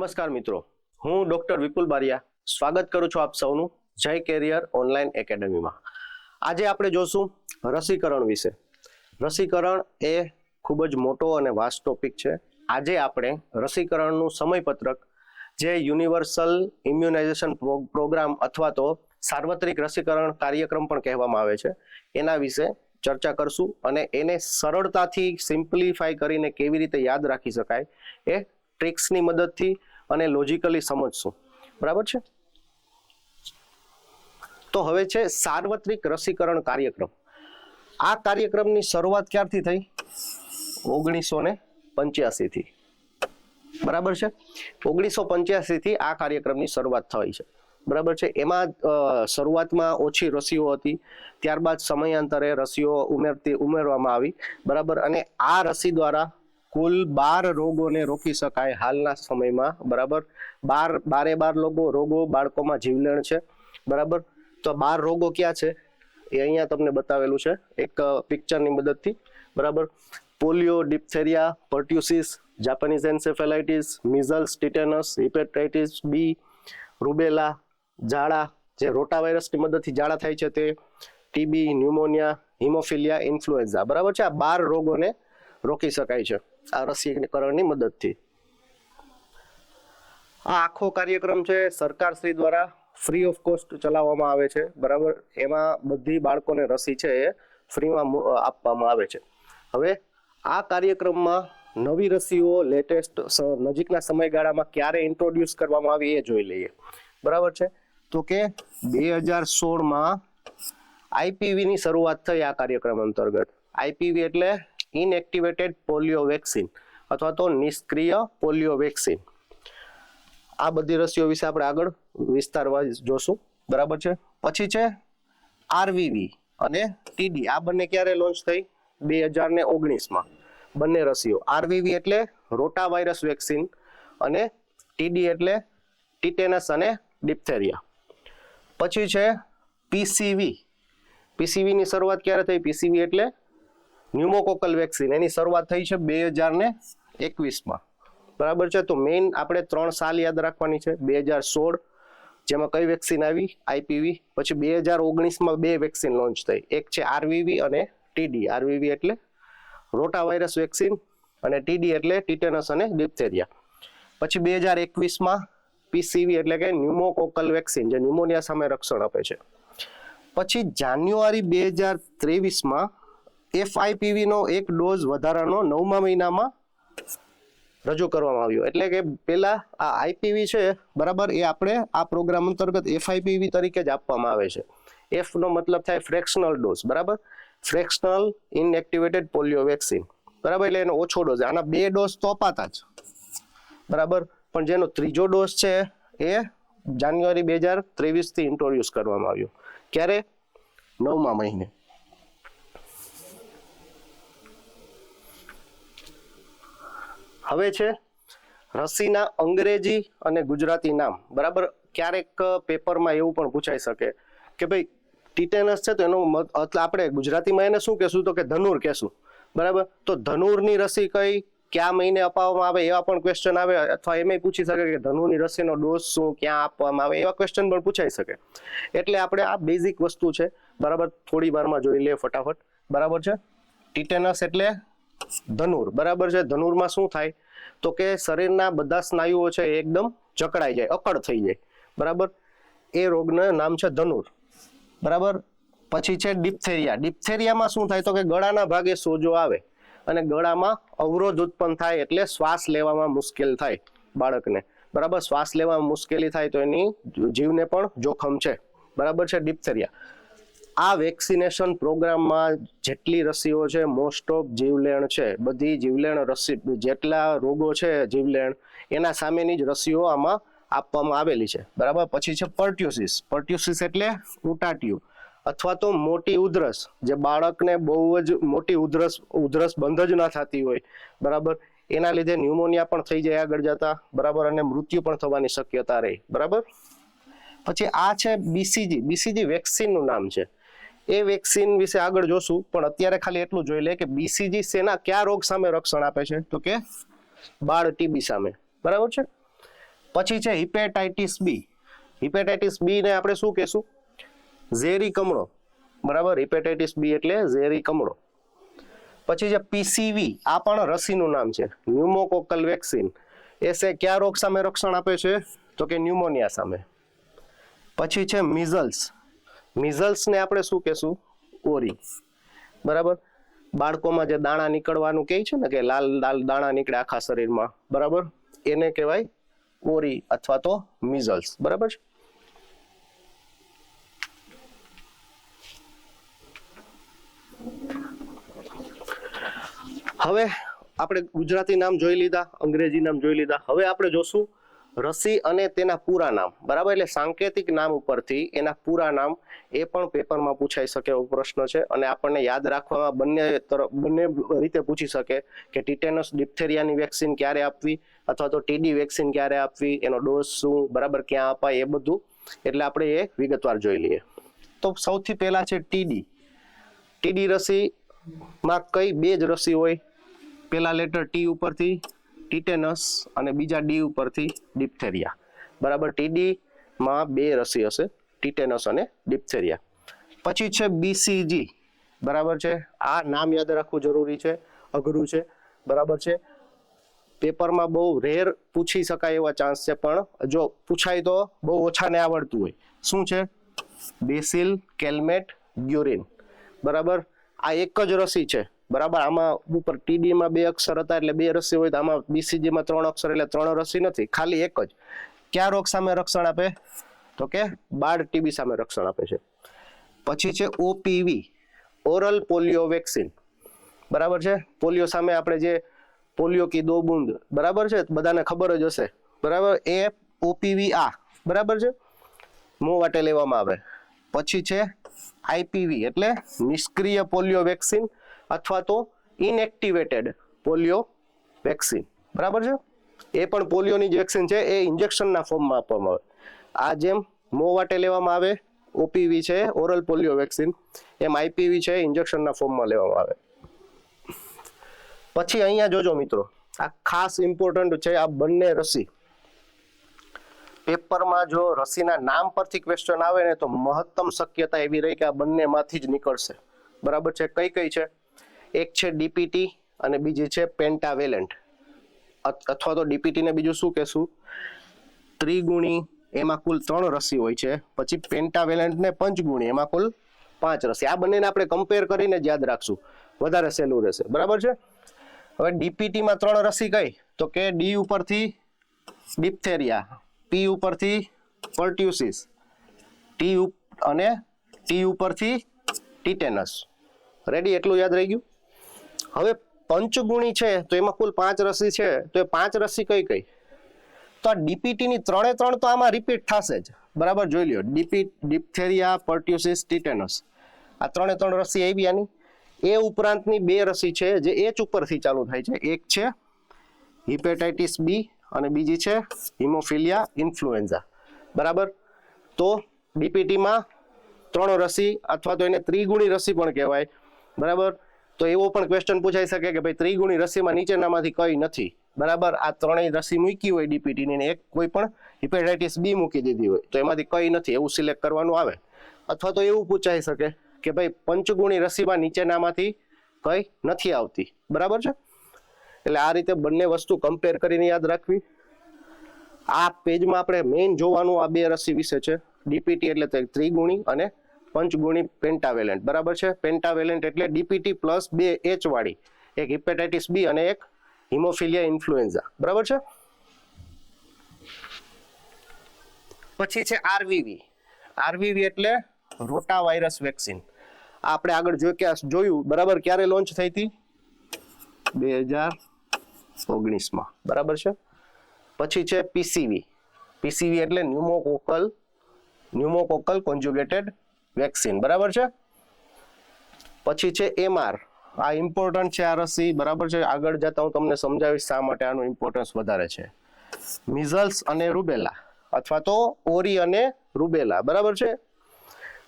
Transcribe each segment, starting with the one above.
નમસ્કાર મિત્રો, હું ડોક્ટર વિપુલ બારિયા સ્વાગત કરું છું આપ સૌનું જય કેરિયર ઓનલાઈન એકેડેમીમાં. આજે આપણે જોશું રસીકરણ વિશે. રસીકરણ એ ખૂબ જ મોટો અને વાસ્ટ ટોપિક છે. આજે આપણે રસીકરણનું સમયપત્રક, જે યુનિવર્સલ ઇમ્યુનાઇઝેશન પ્રોગ્રામ અથવા તો સાર્વત્રિક રસીકરણ કાર્યક્રમ પણ કહેવામાં આવે છે, એના વિશે ચર્ચા કરશું અને એને સરળતાથી સિમ્પ્લિફાઈ કરીને કેવી રીતે યાદ રાખી શકાય એ ટ્રિક્સની મદદથી અને લોજિકલી સમજશું. બરાબર છે? તો હવે છે સાર્વત્રિક રસીકરણ કાર્યક્રમ. આ કાર્યક્રમની શરૂઆત ક્યારથી થઈ? 1985 થી. બરાબર છે? 1985 થી આ કાર્યક્રમની શરૂઆત થઈ છે. બરાબર છે? એમાં શરૂઆતમાં ઓછી રસીઓ હતી, ત્યારબાદ સમયાંતરે રસીઓ ઉમેરવામાં આવી. બરાબર? અને આ રસી દ્વારા કુલ 12 રોગોને રોકી શકાય હાલના સમયમાં. બરાબર? 12 રોગો બાળકોમાં જીવલેણ છે. બરાબર? તો 12 રોગો ક્યાં છે એ અહીંયા તમને બતાવેલું છે એક પિક્ચરની મદદથી. બરાબર? Polio, diphtheria, pertussis, Japanese encephalitis, measles, tetanus, hepatitis B, rubella, ઝાડા, જે રોટાવાયરસની મદદથી ઝાડા થાય છે તે, ટીબી, ન્યુમોનિયા, હિમોફિલિયા, ઇન્ફ્લુએન્ઝા. બરાબર છે? આ 12 રોગોને રોકી શકાય છે આ રસીકરણની મદદથી. આ આખો કાર્યક્રમ છે સરકાર શ્રી દ્વારા ફ્રી ઓફ કોસ્ટ ચલાવવામાં આવે છે. બરાબર? એમાં બધી બાળકોને રસી છે એ ફ્રીમાં આપવામાં આવે છે. હવે આ કાર્યક્રમમાં નવી રસીઓ લેટેસ્ટ નજીકના સમયગાળામાં ક્યારે ઇન્ટ્રોડ્યુસ કરવામાં આવી એ જોઈ લઈએ. બરાબર છે? તો કે 2016માં આઈપીવીની શરૂઆત થઈ આ કાર્યક્રમ અંતર્ગત. આઈપીવી એટલે ઇનએક્ટિવેટેડ પોલિયો વેક્સિન અથવા તો નિષ્ક્રિય પોલિયો વેક્સિન. આ બધી રસીઓ વિશે આપણે આગળ વિસ્તારવા જોશું. બરાબર છે? પછી છે આરવીવી અને ટીડી. આ બંને ક્યારે લોન્ચ થઈ? 2019માં બંને રસીઓ. આરવીવી એટલે રોટા વાયરસ વેક્સિન અને ટીડી એટલે ટીટેનસ અને ડિપ્થેરિયા. પછી છે પીસીવી. પીસીવીની શરૂઆત ક્યારે થઈ? પીસીવી એટલે ન્યુમોકોકલ વેક્સિન. એની શરૂઆત થઈ છે 2021માં. બરાબર છે? તો મેઇન આપણે 3 સાલ યાદ રાખવાની છે. 2016 જેમાં કઈ વેક્સિન આવી? આઈપીવી. પછી 2019માં 2 વેક્સિન લોન્ચ થઈ. એક છે આરવીવી અને ટીડી. આરવીવી એટલે રોટા વાયરસ વેક્સિન અને ટીડી એટલે ટીટેનસ અને ડિપ્થેરિયા. પછી 2021માં પીસીવી એટલે કે ન્યુમોકોકલ વેક્સિન, જે ન્યુમોનિયા સામે રક્ષણ આપે છે. પછી જાન્યુઆરી 2023માં એફઆઈપીવી નો એક ડોઝ વધારાનો 9મા મહિનામાં રજૂ કરવામાં આવ્યો. એટલે કે પેલા આ આઈપીવી છે, બરાબર, એ આપણે આ પ્રોગ્રામ અંતર્ગત એફઆઈપીવી તરીકે જ આપવામાં આવે છે. એફ નો મતલબ થાય ફ્રેક્શનલ ડોઝ. બરાબર? Fractional inactivated polio vaccine. બરાબર? એટલે એનો ઓછો ડોઝ. આના 2 ડોઝ તો અપાતા જ. બરાબર? પણ જેનો ત્રીજો ડોઝ છે એ જાન્યુઆરી 2023 થી ઇન્ટ્રોડ્યુસ કરવામાં આવ્યો. ક્યારે? 9મા મહિને. હવે છે રસીના અંગ્રેજી અને ગુજરાતી નામ. બરાબર? ક્યારેક પેપરમાં એવું પણ પૂછાઈ શકે કે ભાઈ ટીટેનસ છે તો એનો આપણે ગુજરાતીમાં એને શું કહેશું? તો કે ધનુર કહેશું. બરાબર? તો ધનુરની રસી કઈ, કયા મહિને અપાવવામાં આવે, એવા પણ ક્વેશ્ચન આવે. અથવા એમ પૂછી શકે કે ધનુરની રસીનો ડોઝ શું, ક્યાં આપવામાં આવે, એવા ક્વેશ્ચન પણ પૂછાઈ શકે. એટલે આપણે આ બેઝિક વસ્તુ છે. બરાબર? થોડી વારમાં જોઈ લઈએ ફટાફટ. બરાબર છે? ટીટેનસ એટલે ધનુર. બરાબર છે? ધનુરમાં શું થાય? તો કે શરીરના બધા સ્નાયુઓ છે એકદમ જકડાઈ જાય, અકળ થઈ જાય. બરાબર? એ રોગનું નામ છે ધનુર. બરાબર? પછી છે ડિપ્થેરિયા. ડિપ્થેરિયામાં શું થાય? તો કે ગળાના ભાગે સોજો આવે અને ગળામાં અવરોધ ઉત્પન્ન થાય, એટલે શ્વાસ લેવામાં મુશ્કેલ થાય બાળકને. બરાબર? શ્વાસ લેવામાં મુશ્કેલી થાય તો એની જીવને પણ જોખમ છે. બરાબર છે? ડિપ્થેરિયા. આ વેક્સિનેશન પ્રોગ્રામમાં જેટલી રસીઓ છે મોસ્ટ ઓફ જીવલેણ છે. બધી જીવલેણ રસી, જેટલા રોગો છે જીવલેણ, એના સામેની જ રસીઓ આમાં આપવામાં આવેલી છે. બરાબર? પછી છે પર્ટ્યુસિસ. પર્ટ્યુસિસ એટલે ઉટાટિયું અથવા તો મોટી ઉધરસ, જે બાળકને બહુ જ મોટી ઉધરસ બંધ જ ના થતી હોય. બરાબર? એના લીધે ન્યુમોનિયા પણ થઈ જાય આગળ જતા. બરાબર? અને મૃત્યુ પણ થવાની શક્યતા રહે. બરાબર? પછી આ છે બીસીજી. બીસીજી વેક્સિનનું નામ છે. એ વેક્સિન વિશે આગળ જોશું, પણ અત્યારે ખાલી એટલું જોઈ લે કે બીસીજી સેના કયા રોગ સામે રક્ષણ આપે છે? તો કે બાળ ટીબી સામે. બરાબર છે? પછી છે હિપેટાઇટિસ બી. હિપેટાઇટિસ બી ને આપણે શું કહેશું? ઝેરી કમળો, બરાબર. હિપેટાઇટિસ બી એટલે ઝેરી કમળો. પછી છે પીસીવી, આ પણ રસીનું નામ છે, ન્યુમોકોકલ વેક્સિન. એ છે કયા રોગ સામે રક્ષણ આપે છે? તો કે ન્યુમોનિયા સામે. પછી છે મિઝલ્સ. મિઝલ્સ ને આપણે શું કહેશું? ઓરી, બરાબર. બાળકોમાં જે દાણા નીકળવાનું કહે છે ને, કે લાલ લાલ દાણા નીકળે આખા શરીરમાં, બરાબર, એને કહેવાય ઓરી અથવા તો મિઝલ્સ, બરાબર છે. હવે આપણે ગુજરાતી નામ જોઈ લીધા, અંગ્રેજી નામ જોઈ લીધા. હવે આપણે જોશું રસી અને તેના પૂરા નામ, બરાબર. એટલે સાંકેતિક નામ ઉપરથી એના પૂરા નામ એ પણ પેપરમાં પૂછાઈ શકે એવો પ્રશ્ન છે. અને આપણને યાદ રાખવામાં બંને રીતે પૂછી શકે કે ટીટેનસ ડિપ્થેરિયાની વેક્સિન ક્યારે આપવી અથવા તો ટીડી વેક્સિન ક્યારે આપવી, એનો ડોઝ શું, બરાબર, ક્યાં અપાય, એ બધું. એટલે આપણે એ વિગતવાર જોઈ લઈએ. તો સૌથી પહેલા છે ટીડી. ટીડી રસીમાં કઈ બે જ રસી હોય? પહેલા લેટર ટી ઉપરથી ટીટેનસ અને બીજા ડી ઉપરથી ડિપ્થેરિયા, બરાબર. ટીડી માં બે રસી હશે, ટીટેનસ અને ડિપ્થેરિયા. પછી છે બીસીજી, બરાબર છે. આ નામ યાદ રાખવું જરૂરી છે, અઘરું છે, બરાબર છે. પેપરમાં બહુ રેર પૂછી શકાય એવા ચાન્સ છે, પણ જો પૂછાય તો બહુ ઓછાને આવડતું હોય. શું છે? બેસિલ કેલ્મેટ ગ્યુરિન, બરાબર. આ એક જ રસી છે, બરાબર. આમાં ઉપર ટીડી માં બે અક્ષર હતા એટલે બે રસી હોય, તો આમાં બીસીજી માં 3 અક્ષર એટલે 3 રસી નથી, ખાલી એક જ. કયા રોગ સામે રક્ષણ આપે? તો કે બાળ ટીબી સામે રક્ષણ આપે છે. પછી છે ઓપીવી, ઓરલ પોલિયો વેક્સિન, બરાબર છે. પોલિયો સામે આપણે જે પોલિયો કી દો બૂંદ, બરાબર છે, બધાને ખબર જ હશે, બરાબર. એ ઓપીવી આ, બરાબર છે, મોં વાટે લેવામાં આવે. પછી છે આઈપીવી એટલે નિષ્ક્રિય પોલિયો વેક્સિન અથવા તો ઇનએક્ટિવેટેડ પોલિયો વેક્સિન, બરાબર છે. એ પણ પોલિયોની જ વેક્સિન છે, એ ઇન્જેક્શનના ફોર્મમાં આપવામાં આવે. આ જેમ મોં વાટે લેવામાં આવે ઓપીવી છે ઓરલ પોલિયો વેક્સિન, એમ આઈપીવી છે ઇન્જેક્શનના ફોર્મમાં લેવામાં આવે. પછી અહીંયા જોજો મિત્રો, આ ખાસ ઇમ્પોર્ટન્ટ છે. આ બંને રસી પેપરમાં જો રસીના નામ પરથી ક્વેશ્ચન આવે ને, તો મહત્તમ શક્યતા એવી રહી કે આ બંનેમાંથી જ નીકળશે, બરાબર છે. કઈ કઈ છે? એક છે ડીપીટી અને બીજી છે પેન્ટાવેલેન્ટ, અથવા તો ડીપીટી ને બીજું શું કહેશું? ત્રિગુણી, એમાં કુલ 3 રસી હોય છે. પછી પેન્ટાવેલેન્ટ ને પંચગુણી, એમાં કુલ 5 રસી. આ બંનેને આપણે કમ્પેર કરીને જ યાદ રાખશું, વધારે સહેલું રહેશે, બરાબર છે. હવે ડીપીટી માં 3 રસી કઈ? તો કે ડી ઉપરથી ડિપ્થેરિયા, પી ઉપરથી પર્ટ્યુસિસ, અને ટી ઉપરથી ટીટેનસ. રેડી? એટલું યાદ રહી ગયું. હવે પંચગુણી છે તો એમાં કુલ 5 રસી છે, તો એ 5 રસી કઈ કઈ? તો આ ડીપીટી ની 3 તો આમાં રિપીટ થશે જ, બરાબર. જોઈ લ્યો, ડિપ્થેરિયા, પર્ટ્યુસિસ, ટીટેનસ, આ 3 રસી આવી આની. એ ઉપરાંતની 2 રસી છે જે એચ ઉપરથી ચાલુ થાય છે. એક છે હિપેટાઇટિસ બી અને બીજી છે હિમોફિલિયા ઇન્ફ્લુએન્ઝા, બરાબર. તો ડીપીટીમાં 3 રસી અથવા તો એને ત્રિગુણી રસી પણ કહેવાય, બરાબર. તો એવો પણ ક્વેશ્ચન પૂછાઈ શકે કે ભાઈ ત્રિગુણી રસીમાં નીચેનામાંથી કઈ નથી, બરાબર. આ 3 રસી મૂકી હોય ડીપીટી ની, એક કોઈ પણ હિપેટાઇટિસ બી મૂકી દીધી હોય, તો એમાંથી કઈ નથી એવું સિલેક્ટ કરવાનું આવે. અથવા તો એવું પૂછાઈ શકે કે ભાઈ પંચગુણી રસીમાં નીચેનામાંથી કઈ નથી આવતી, બરાબર છે. એટલે આ રીતે બંને વસ્તુ કમ્પેર કરીને યાદ રાખવી. આ પેજમાં આપણે મેઇન જોવાનું આ 2 રસી વિશે છે. ડીપીટી એટલે ત્રિગુણી અને પંચગુણી પેન્ટાવેલેન્ટ, બરાબર છે. પેન્ટાવેલેન્ટ એટલે ડીપીટી પ્લસ 2 એચ વાળી, એક હિપેટાઇટિસ બી અને એક હિમોફિલિયા ઇન્ફ્લુએન્ઝા, બરાબર છે. પછી છે આરવીવી. આરવીવી એટલે રોટા વાયરસ વેક્સિન. આપણે આગળ જોયું, બરાબર. ક્યારે લોન્ચ થઈ હતી? 2019માં, બરાબર છે. પછી છે પીસીવી. પીસીવી એટલે ન્યુમોકોકલ કોન્જુગેટેડ વેક્સિન, બરાબર છે. પછી છે એમઆર. આ ઇમ્પોર્ટન્ટ છે આ રસી, બરાબર છે. આગળ જતા હું તમને સમજાવીશ શા માટે આનું ઇમ્પોર્ટન્સ વધારે છે. મિઝલ્સ અને રૂબેલા અથવા તો ઓરી અને રૂબેલા, બરાબર છે.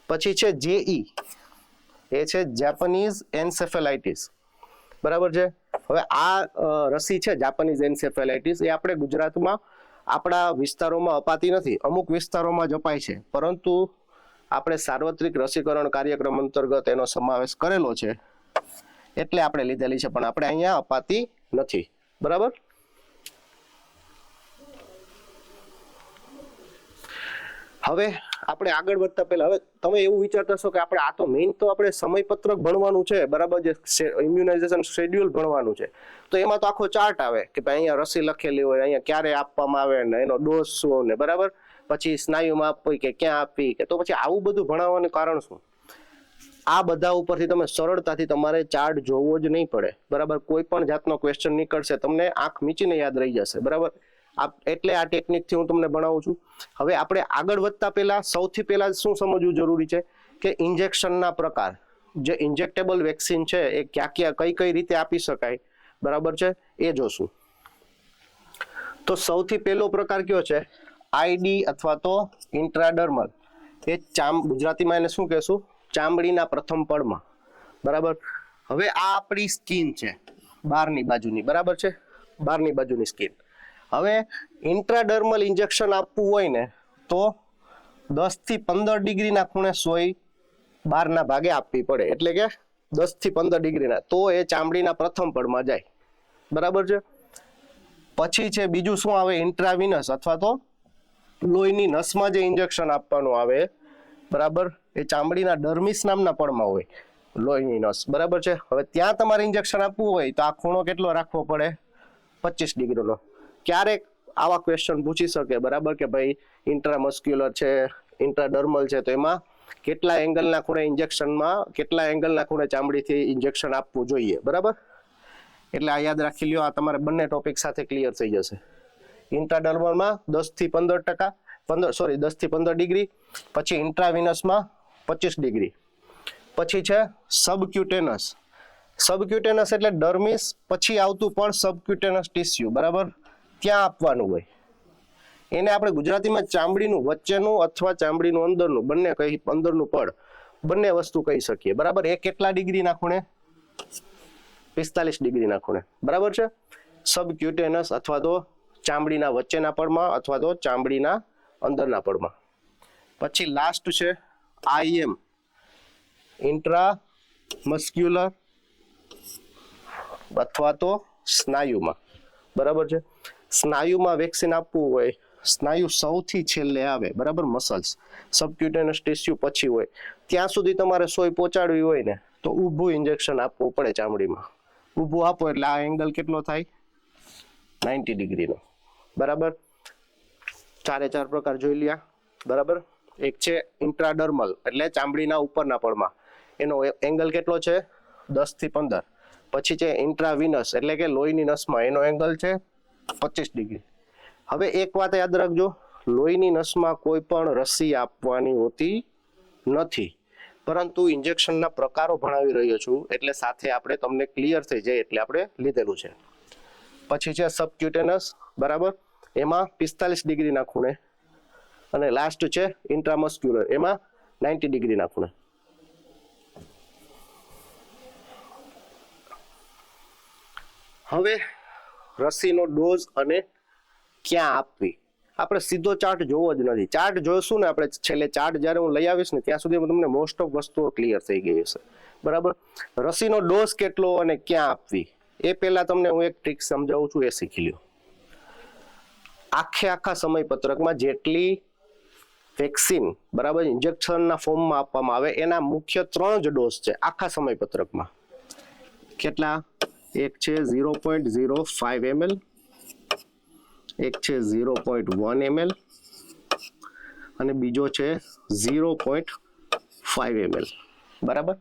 પછી છે જેઈ, એ છે જાપાનીઝ એન્સેફેલાઇટિસ, બરાબર છે. હવે આ રસી છે જાપાનીઝ એન્સેફેલાઇટિસ, એ આપણે ગુજરાતમાં આપણા વિસ્તારોમાં અપાતી નથી, અમુક વિસ્તારોમાં જ અપાય છે, પરંતુ આપણે સાર્વત્રિક રસીકરણ કાર્યક્રમ અંતર્ગત એનો સમાવેશ કરેલો છે એટલે આપણે લીધેલી છે, પણ આપણે અહીંયા અપાતી નથી. બરાબર. હવે આપણે આગળ વધતા પહેલા હવે તમે એવું વિચારતા હશો કે આપણે આ તો મેઇન તો આપણે સમયપત્રક ભણવાનું છે, બરાબર, જે ઇમ્યુનાઇઝેશન શેડ્યુલ ભણવાનું છે, તો એમાં તો આખો ચાર્ટ આવે કે ભાઈ અહીંયા રસી લખેલી હોય, અહીંયા ક્યારે આપવામાં આવે ને એનો ડોઝ શું ને, બરાબર, પછી સ્નાયુમાં આપવી કે ક્યાં આપવી કે, તો પછી આવું બધું ભણાવવાનું કારણ શું? આ બધા ઉપરથી તમે સરળતાથી તમારે ચાર્ટ જોવો જ નહીં પડે, બરાબર. કોઈ પણ જાતનો ક્વેશ્ચન નીકળશે તમને આંખ મીચીને યાદ રહી જશે, બરાબર. એટલે આ ટેકનિકથી હું તમને ભણાવું છું. હવે આપણે આગળ વધતા પહેલા સૌથી પહેલા શું સમજવું જરૂરી છે કે ઇન્જેક્શનના પ્રકાર, જે ઇન્જેક્ટેબલ વેક્સિન છે એ કઈ રીતે આપી શકાય, બરાબર છે, એ જોશું. તો સૌથી પહેલો પ્રકાર કયો છે? આઈડી અથવા તો ઇન્ટ્રાડર્મલ. એ ગુજરાતીમાં એને શું કહેશું? ચામડીના પ્રથમ પડમાં, બરાબર. હવે આ આપણી સ્કિન છે બહારની બાજુની, બરાબર છે, બહારની બાજુની સ્કિન. હવે ઇન્ટ્રાડર્મલ ઇન્જેક્શન આપવું હોય ને તો 10 થી 15 ડિગ્રીના ખૂણે સોય બહારના ભાગે આપવી પડે, એટલે કે 10 થી 15 ડિગ્રીના, તો એ ચામડીના પ્રથમ પડમાં જાય, બરાબર છે. પછી છે બીજું શું આવે? ઇન્ટ્રાવિનસ અથવા તો લોહીની નસમાં જે ઇન્જેક્શન આપવાનું આવે, બરાબર, એ ચામડીના ડર્મિસ નામના પડમાં હોય, લોહીની નસ, બરાબર છે. હવે ત્યાં તમારે ઇન્જેક્શન આપવું હોય તો આ ખૂણો કેટલો રાખવો પડે? 25 ડિગ્રીનો. ક્યારેક આવા ક્વેશ્ચન પૂછી શકે, બરાબર, કે ભાઈ ઇન્ટ્રામસ્ક્યુલર છે, ઇન્ટ્રાડર્મલ છે, તો એમાં કેટલા એંગલના ખૂણે ઇન્જેક્શનમાં, કેટલા એંગલના ખૂણે ચામડીથી ઇન્જેક્શન આપવું જોઈએ, બરાબર. એટલે આ યાદ રાખી લ્યો, આ તમારે બંને ટોપિક સાથે ક્લિયર થઈ જશે. ઇન્ટ્રાડર્મલમાં 10 થી 15 ડિગ્રી, પછી ઇન્ટ્રાવિનસમાં 25 ડિગ્રી. પછી છે સબક્યુટેનસ. સબક્યુટેનસ એટલે ડર્મિસ પછી આવતું પણ સબક્યુટેનસ ટિશ્યુ, બરાબર, ત્યાં આપવાનું હોય. એને આપણે ગુજરાતીમાં ચામડીનું વચ્ચેનું અથવા ચામડીનું અંદરનું, બંને કહી, અંદરનું પડ, બંને વસ્તુ કહી શકીએ, બરાબર. એ કેટલા ડિગ્રીના ખૂણે? 45 ડિગ્રીના ખૂણે, બરાબર છે. સબક્યુટેનસ અથવા તો ચામડીના વચ્ચેના પડમાં અથવા તો ચામડીના અંદરના પડમાં. પછી લાસ્ટ છે આઈએમ, ઇન્ટ્રામસ્ક્યુલર અથવા તો સ્નાયુમાં, બરાબર છે. સ્નાયુમાં વેક્સિન આપવું હોય, સ્નાયુ સૌથી છેલ્લે આવે, બરાબર, મસલ્સ, સબક્યુટેનસ ટિશ્યુ પછી હોય, ત્યાં સુધી તમારે સોય પહોંચાડવી હોય ને તો ઊભું ઇન્જેક્શન આપવું પડે ચામડીમાં. ઊભું આપો એટલે આ એંગલ કેટલો થાય? 90 ડિગ્રીનો, બરાબર. 4 પ્રકાર જોઈ લ્યા, બરાબર. એક છે ઇન્ટ્રાડર્મલ એટલે ચામડીના ઉપરના પડમાં, એનો એંગલ કેટલો છે? 10 થી 15. પછી છે ઇન્ટ્રાવિનસ એટલે કે લોહીની નસમાં, એનો એંગલ છે 25 ડિગ્રી. હવે એક વાત યાદ રાખજો, લોહીની નસમાં કોઈ પણ રસી આપવાની હોતી નથી, પરંતુ ઇન્જેક્શનના પ્રકારો ભણાવી રહ્યો છું એટલે સાથે આપણે તમને ક્લિયર થઈ જાય એટલે આપણે લીધેલું છે. પછી છે સબક્યુટેનસ, બરાબર, એમાં 45 ડિગ્રીના ખૂણે, અને લાસ્ટ છે ઇન્ટ્રામસ્ક્યુલર, એમાં 90 ડિગ્રીના ખૂણે. હવે રસીનો ડોઝ અને ક્યાં આપવી, આપણે સીધો ચાર્ટ જોવો જ નથી. ચાર્ટ જોઈશું ને આપણે છેલ્લે, ચાર્ટ જ્યારે હું લઈ આવીશ ને ત્યાં સુધી તમને મોસ્ટ ઓફ વસ્તુઓ ક્લિયર થઈ ગઈ હશે, બરાબર. રસીનો ડોઝ કેટલો અને ક્યાં આપવી એ પહેલા તમને હું એક ટ્રીક સમજાવું છું, એ શીખી લ્યો. આખા સમયપત્રકમાં જેટલી વેક્સિન, બરાબર, ઇન્જેક્શનના ફોર્મમાં આપવામાં આવે એના મુખ્ય 3 જ ડોઝ છે આખા સમયપત્રકમાં. કેટલા? એક છે 0.05 ml, એક છે 0.1 ml અને બીજો છે 0.5 ml, બરાબર.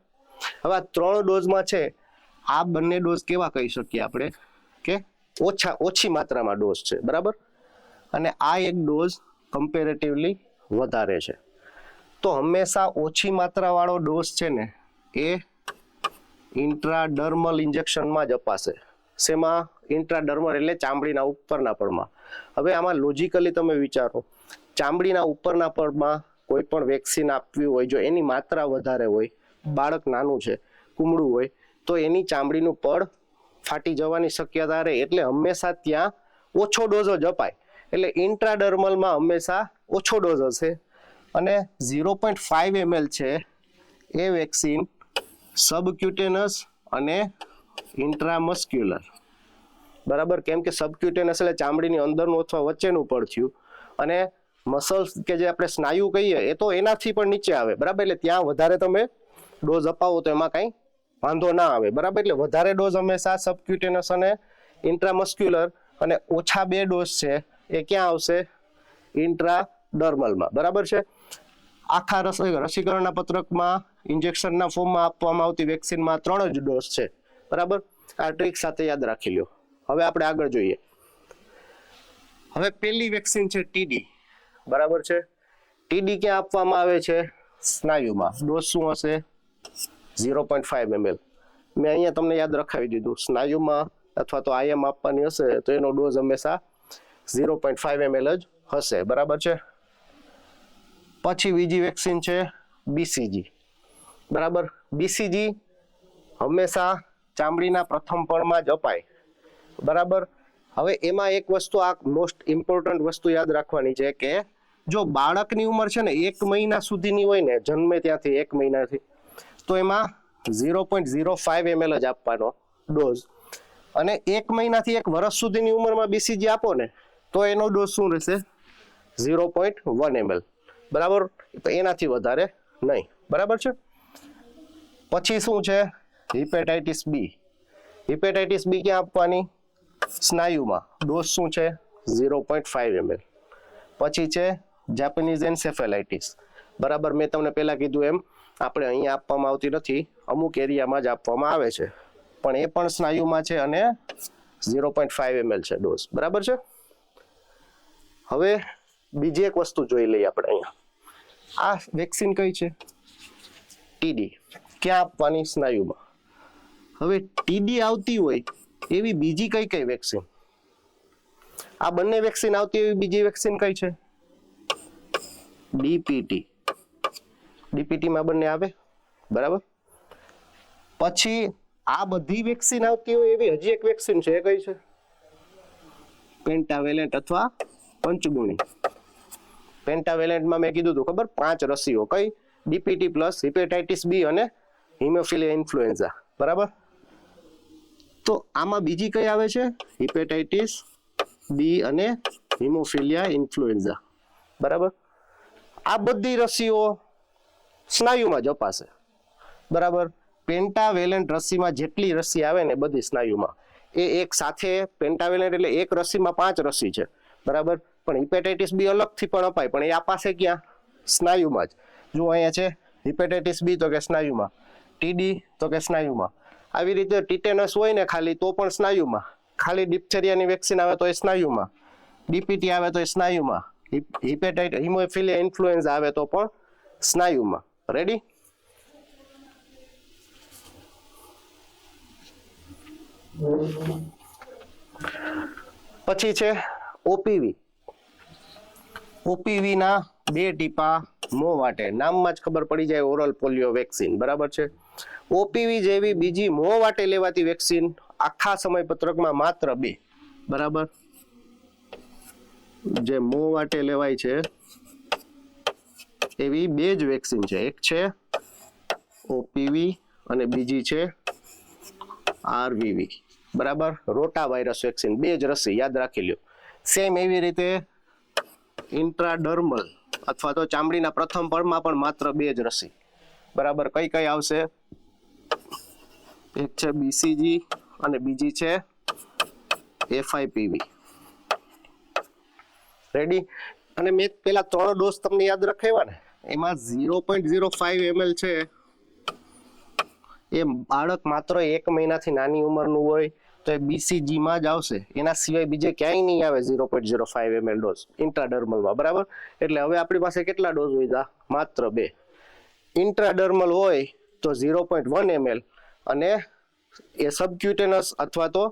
હવે આ 3 ડોઝમાં છે, આ બંને ડોઝ કેવા કહી શકીએ આપણે કે ઓછી માત્રામાં ડોઝ છે, બરાબર, અને આ એક ડોઝ કમ્પેરેટિવલી વધારે છે. તો હંમેશા ઓછી માત્રાવાળો ડોઝ છે ને એ ઇન્ટ્રાડર્મલ ઇન્જેક્શનમાં જ અપાશે. શેમાં? ઇન્ટ્રાડર્મલ એટલે ચામડીના ઉપરના પડમાં. હવે આમાં લોજિકલી તમે વિચારો, ચામડીના ઉપરના પડમાં કોઈ પણ વેક્સિન આપવી હોય, જો એની માત્રા વધારે હોય, બાળક નાનું છે, કુમળું હોય, તો એની ચામડીનું પડ ફાટી જવાની શક્યતા રહે, એટલે હંમેશા ત્યાં ઓછો ડોઝ જ અપાય. એટલે ઇન્ટ્રાડર્મલમાં હંમેશા ઓછો ડોઝ હશે અને 0.5 ml છે એ વેક્સિન સબક્યુટેનસ અને ઇન્ટ્રામસ્ક્યુલર, બરાબર. કેમ કે સબક્યુટેનસ એટલે ચામડીની અંદરનું અથવા વચ્ચેનું પડથિયું, અને મસલ્સ કે જે આપણે સ્નાયુ કહીએ એ તો એનાથી પણ નીચે આવે, બરાબર. એટલે ત્યાં વધારે તમે ડોઝ અપાવો તો એમાં કંઈ વાંધો ના આવે, બરાબર. એટલે વધારે ડોઝ હંમેશા સબક્યુટેનસ અને ઇન્ટ્રામસ્ક્યુલર, અને ઓછા 2 ડોઝ છે એ ક્યાં આવશે? ઇન્ટ્રાડર્મલમાં, બરાબર છે. આખા રસીકરણના પત્રકમાં ઇન્જેક્શનના ફોર્મમાં આપવામાં આવતી વેક્સિનમાં 3 જ ડોઝ છે, બરાબર. આ ટ્રીક સાથે યાદ રાખી લ્યો. હવે આપણે આગળ જોઈએ. હવે પહેલી વેક્સિન છે ટીડી, બરાબર છે. ટીડી ક્યાં આપવામાં આવે છે? સ્નાયુમાં. ડોઝ શું હશે? 0.5 ml. મેં અહીંયા તમને યાદ રખાવી દીધું. સ્નાયુમાં અથવા તો આઈએમ આપવાની હશે તો એનો ડોઝ હંમેશા 0.5 ml જ હશે, બરાબર છે. પછી બીજી વેક્સિન છે બીસીજી, બરાબર. બીસીજી હંમેશા ચામડીના પ્રથમ પળમાં જ અપાય, બરાબર. હવે એમાં એક વસ્તુ, આ મોસ્ટ ઇમ્પોર્ટન્ટ વસ્તુ યાદ રાખવાની છે કે જો બાળકની ઉંમર છે ને 1 મહિના સુધીની હોય ને, જન્મે ત્યાંથી 1 મહિનાથી, તો એમાં 0.05 ml જ આપવાનો ડોઝ, અને 1 મહિનાથી 1 વર્ષ સુધીની ઉંમરમાં બીસીજી આપો ને તો એનો ડોઝ શું રહેશે? 0.1 ml, બરાબર. તો એનાથી વધારે નહીં, બરાબર છે. પછી શું છે? હિપેટાઇટિસ બી. હિપેટાઇટિસ બી ક્યાં આપવાની? સ્નાયુમાં. ડોઝ શું છે? 0.5 ml. પછી છે જાપાનીઝ એન્સેફેલાઇટિસ, બરાબર. મેં તમને પહેલા કીધું એમ આપણે અહીંયા આપવામાં આવતી નથી, અમુક એરિયામાં જ આપવામાં આવે છે, પણ એ પણ સ્નાયુમાં છે અને 0.5 ml છે ડોઝ, બરાબર છે. હવે બીજી એક વસ્તુ જોઈ લઈએ આપણે અહીંયા. આ વેક્સિન કઈ છે? ટીડી. ક્યાં આપવાની? સ્નાયુમાં. હવે ટીડી આવતી હોય એવી બીજી કઈ કઈ વેક્સિન? આ બંને વેક્સિન આવતી એવી બીજી વેક્સિન કઈ છે? ડીપીટી. ડીપીટીમાં બંને આવે, બરાબર. પછી આ બધી વેક્સિન આવતી હોય એવી હજી એક વેક્સિન છે, એ કઈ છે? પેન્ટાવેલેન્ટ અથવા પંચગુણી. પેન્ટાવેલેન્ટમાં મેં કીધું હતું ખબર, 5 રસીઓ. કઈ? ડીપીટી પ્લસ હિપેટાઇટિસ બી અને હિમોફિલિયા ઇન્ફ્લુએન્ઝા, બરાબર. તો આમાં બીજી કઈ આવે છે? હિપેટાઇટિસ બી અને હિમોફિલિયા ઇન્ફ્લુએન્ઝા, બરાબર. આ બધી રસીઓ સ્નાયુમાં જ અપાશે, બરાબર. પેન્ટાવેલેન્ટ રસીમાં જેટલી રસી આવે ને બધી સ્નાયુમાં, એ એક સાથે પેન્ટાવેલેન્ટ એટલે એક રસીમાં 5 રસી છે, બરાબર. પણ હિપેટાઇટિસ બી અલગથી પણ અપાય, પણ એ અપાશે ક્યાં? સ્નાયુમાં જ. જો અહીંયા છે હિપેટાઇટિસ બી તો કે સ્નાયુમાં, ટીડી તો કે સ્નાયુમાં. આવી રીતે ટીટેનસ હોય ને ખાલી તો પણ સ્નાયુમાં, ખાલી ડિપ્થેરિયાની વેક્સિન આવે તો એ સ્નાયુમાં, ડીપીટી આવે તો એ સ્નાયુમાં, હિપેટાઇટિસ હિમોફિલિયા ઇન્ફ્લુએન્ઝા આવે તો પણ સ્નાયુમાં. રેડી? પછી છે ઓપીવી. ઓપીવી ના 2 ટીપા મોં વાટે. નામમાં જ ખબર પડી જાય, ઓરલ પોલિયો વેક્સિન, બરાબર છે. ઓપીવી જેવી બીજી મોં વાટે લેવાતી વેક્સિન આખા સમયપત્રકમાં માત્ર 2, બરાબર. જે મોં વાટે લેવાય છે એવી 2 જ વેક્સિન છે. એક છે ઓપીવી અને બીજી છે આરવીવી, બરાબર. Rota virus vaccine. 2 જ રસી, યાદ રાખી લ્યો. સેમ એવી રીતે ઇન્ટ્રાડર્મલ અથવા તો ચામડીના પ્રથમ પળમાં પણ માત્ર 2 જ રસી, બરાબર. કઈ કઈ આવશે? એક છે બીસીજી અને બીજી છે એફઆઈપીવી. રેડી? અને મેં પેલા 3 ડોઝ તમને યાદ રખાવ્યા ને, એમાં 0.05 ml છે એ બાળક માત્ર 1 મહિનાથી નાની ઉંમરનું હોય તો એ બીસીજી માં જ આવશે, એના સિવાય બીજે ક્યાંય નહીં આવે 0.05 ml ડોઝ ઇન્ટ્રાડર્મલમાં, બરાબર. એટલે હવે આપણી પાસે કેટલા ડોઝ હોય? માત્ર 2. ઇન્ટ્રાડર્મલ હોય તો 0.1 ml અને એ સબક્યુટેનસ અથવા તો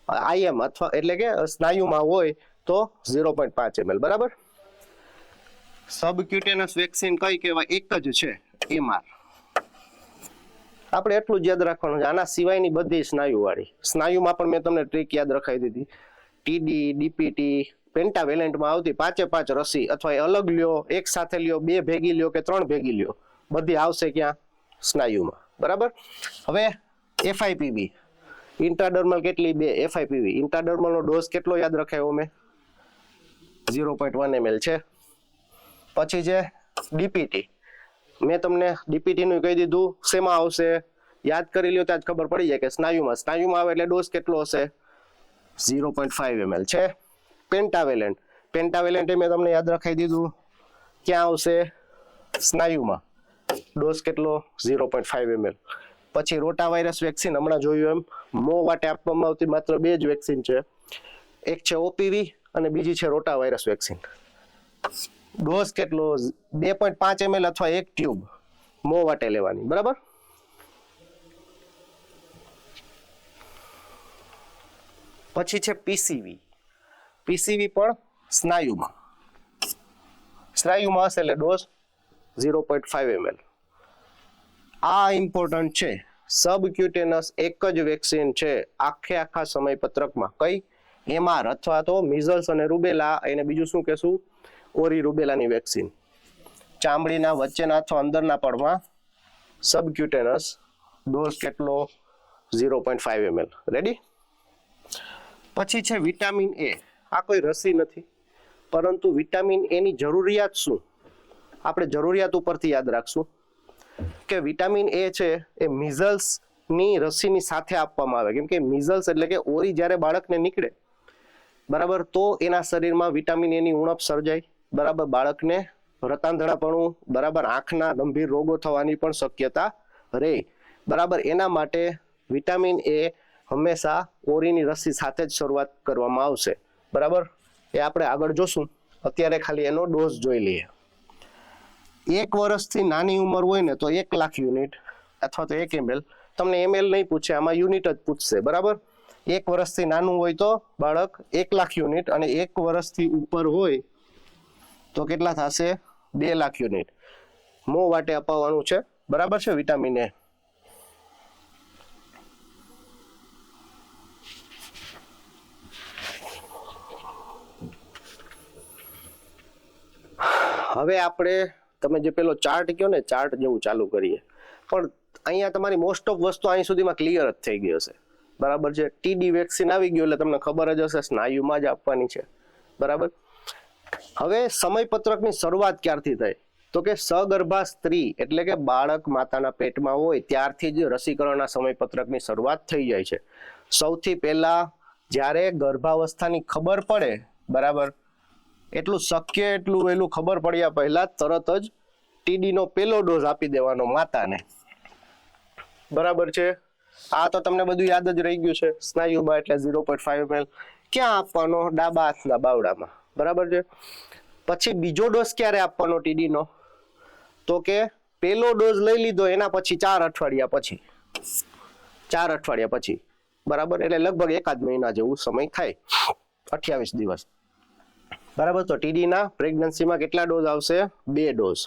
આઈએમ અથવા એટલે કે સ્નાયુમાં હોય તો 0.5 ml, બરાબર. સબક્યુટેનસ વેક્સિન કઈ કહેવાય? એક જ છે, એમઆર. આપણે એટલું જ યાદ રાખવાનું છે. આના સિવાયની બધી સ્નાયુવાળી. સ્નાયુમાં પણ મેં તમને ટ્રીક યાદ રખાવી દીધી. ટીડી, ડીપીટી, પેન્ટાવેલેન્ટમાં આવતી 5 રસી અથવા એ અલગ લ્યો, એક સાથે લ્યો, 2 ભેગી લ્યો કે 3 ભેગી લ્યો, બધી આવશે ક્યાં? સ્નાયુમાં. બરાબર. હવે એફઆઈપીવી ઇન્ટ્રાડર્મલ કેટલી? 2. એફઆઈપીવી ઇન્ટ્રાડર્મલનો ડોઝ કેટલો યાદ રખાયો મેં? 0.1 ml છે. પછી છે ડીપીટી. મેં તમને ડીપીટી નું કહી દીધું. શેમાં આવશે? યાદ કરી લ્યો ત્યાં જ ખબર પડી જાય કે સ્નાયુમાં. સ્નાયુમાં આવે એટલે ડોઝ કેટલો હશે? 0.5 ml છે. પેન્ટાવેલેન્ટ. પેન્ટાવેલેન્ટ મેં તમને યાદ રખાઈ દીધું. ક્યાં આવશે? સ્નાયુમાં. ડોઝ કેટલો? 0.5 ml. પછી રોટાવાયરસ વેક્સિન હમણાં જોયું એમ મો માટે આપવામાં આવતી માત્ર 2 જ વેક્સિન છે. એક છે ઓપીવી અને બીજી છે રોટાવાયરસ વેક્સિન. ડોઝ કેટલો? 2.5 ml અથવા 1 ટ્યુબ મો માટે લેવાની. બરાબર. પછી છે પીસીવી. પીસીવી પણ સ્નાયુમાં. સ્નાયુમાં હશે એટલે ડોઝ 0.5 ml. આ ઇમ્પોર્ટન્ટ છે. સબક્યુટેનસ એક જ વેક્સિન છે આખા સમય પત્રકમાં. કઈ? એમઆર અથવા તો મિઝલ્સ અને રૂબેલા. એને બીજું શું કહેશું? ઓરી રૂબેલાની વેક્સિન. ચામડીના વચ્ચેના અથવા અંદરના પડમાં સબક્યુટેનસ. ડોઝ કેટલો? 0.5 ml. રેડી. પછી છે વિટામિન એ. આ કોઈ રસી નથી, પરંતુ વિટામિન એ ની જરૂરિયાત શું? આપણે જરૂરિયાત ઉપરથી યાદ રાખશું કે વિટામિન એ છે એ મિઝલ્સ ની રસીની સાથે આપવામાં આવે. કેમ કે મિઝલ્સ એટલે કે ઓરી જ્યારે બાળકને નીકળે, બરાબર, તો એના શરીરમાં વિટામિન એ ની ઉણપ સર્જાય. બરાબર. બાળકને રતાંધળાપણું, બરાબર, આંખના ગંભીર રોગો થવાની પણ શક્યતા રહે. બરાબર. એના માટે વિટામિન એ હંમેશા ઓરીની રસી સાથે જ શરૂઆત કરવામાં આવશે. બરાબર. એ આપણે આગળ જોશું. અત્યારે ખાલી એનો ડોઝ જોઈ લઈએ. 1 વર્ષથી નાની ઉંમર હોય ને તો 1 લાખ યુનિટ અથવા તો 1 ml. તમને ml નહીં પૂછે, આમાં યુનિટ જ પૂછશે. બરાબર. 1 વર્ષથી નાનું હોય તો બાળક 1 લાખ યુનિટ, અને 1 વર્ષથી ઉપર હોય તો કેટલા થશે? 2 લાખ યુનિટ મો વાટે અપાવવાનું છે. બરાબર છે વિટામિન એ. હવે આપણે તમે જે પેલો ચાર્ટ કહો ને, ચાર્ટ જેવું ચાલુ કરીએ. પણ અહીંયા તમારી મોસ્ટ ઓફ વસ્તુ અહીં સુધીમાં ક્લિયર જ થઈ ગઈ હશે. બરાબર છે. ટીડી વેક્સિન આવી ગયું એટલે તમને ખબર જ હશે સ્નાયુમાં જ આપવાની છે. બરાબર. હવે સમયપત્રકની શરૂઆત ક્યારથી થઈ? તો કે સગર્ભા સ્ત્રી એટલે કે બાળક માતાના પેટમાં હોય ત્યારથી જ રસીકરણના સમયપત્રકની શરૂઆત થઈ જાય છે. સૌથી પહેલા જ્યારે ગર્ભાવસ્થાની ખબર પડે, બરાબર, એટલું શક્ય એટલું વહેલું ખબર પડ્યા પહેલા તરત જ ટીડી નો પહેલો ડોઝ આપી દેવાનો માતાને. બરાબર છે. આ તો તમને બધું યાદ જ રહી ગયું છે. સ્નાયુમાં એટલે 0.5 ml. ક્યાં આપવાનો? ડાબા હાથના બાવડામાં. બરાબર છે. પછી બીજો ડોઝ ક્યારે આપવાનો ટીડી નો? તો કે પહેલો ડોઝ લઈ લીધો એના પછી 4 અઠવાડિયા પછી. 4 અઠવાડિયા પછી. બરાબર. એટલે લગભગ 1 મહિના જેવું સમય થાય, 28 દિવસ. બરાબર. તો ટીડી ના પ્રેગ્નન્સીમાં કેટલા ડોઝ આવશે? 2 ડોઝ.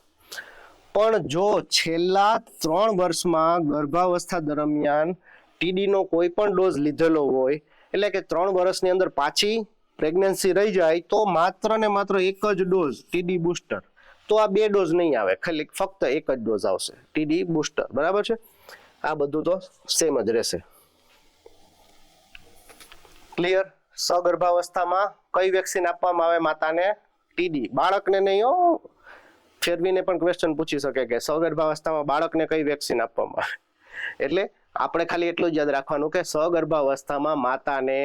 પણ જો છેલ્લા 3 વર્ષમાં ગર્ભાવસ્થા દરમિયાન ટીડી નો કોઈ પણ ડોઝ લીધેલો હોય, એટલે કે 3 વર્ષની અંદર પાછી પ્રેગ્નન્સી રહી જાય, તો માત્ર ને માત્ર 1 જ ડોઝ ટીડી બુસ્ટર. તો આ 2 ડોઝ નહીં આવે, ખાલી ફક્ત 1 જ ડોઝ આવશે ટીડી બુસ્ટર. બરાબર છે. આ બધું તો સેમ જ રહેશે. ક્લિયર. સગર્ભાવસ્થામાં કઈ વેક્સિન આપવામાં આવે માતાને? ટીડી. બાળકને નહીં હો. ફેરવીને પણ ક્વેશ્ચન પૂછી શકે કે સગર્ભાવસ્થામાં બાળકને કઈ વેક્સિન આપવામાં આવે. એટલે આપણે ખાલી એટલું જ યાદ રાખવાનું કે સગર્ભાવસ્થામાં માતાને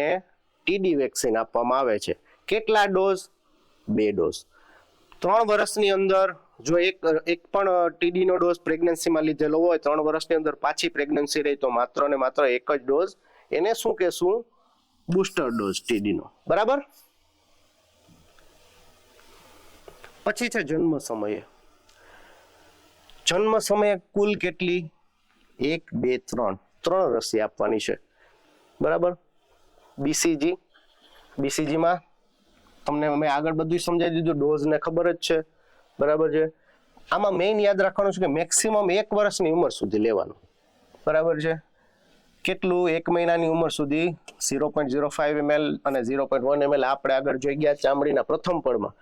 ટીડી વેક્સિન આપવામાં આવે છે. કેટલા ડોઝ? 2 ડોઝ. 3 વર્ષની અંદર જો એક પણ ટીડી નો ડોઝ પ્રેગ્નન્સીમાં લીધેલો હોય, 3 વર્ષની અંદર પાછી પ્રેગ્નન્સી રહી, તો માત્ર ને માત્ર 1 જ ડોઝ. એને શું કહેશું? બુસ્ટર ડોઝ ટીડી નો. બરાબર. પછી છે જન્મ સમયે. જન્મ સમયે કુલ કેટલી? 1, 2, 3 રસી આપવાની છે. બરાબર. બીસીજી. બીસીજીમાં તમને મેં આગળ બધું સમજાવી દીધું. ડોઝ ને ખબર જ છે. બરાબર છે. આમાં મેઇન યાદ રાખવાનું છે કે મેક્સિમમ 1 વર્ષની ઉંમર સુધી લેવાનું. બરાબર છે. કેટલું 1 મહિનાની ઉંમર સુધી 0.05 ml અને 0.1 ml આપણે આગળ જોઈ ગયા ચામડીના પ્રથમ પડમાં.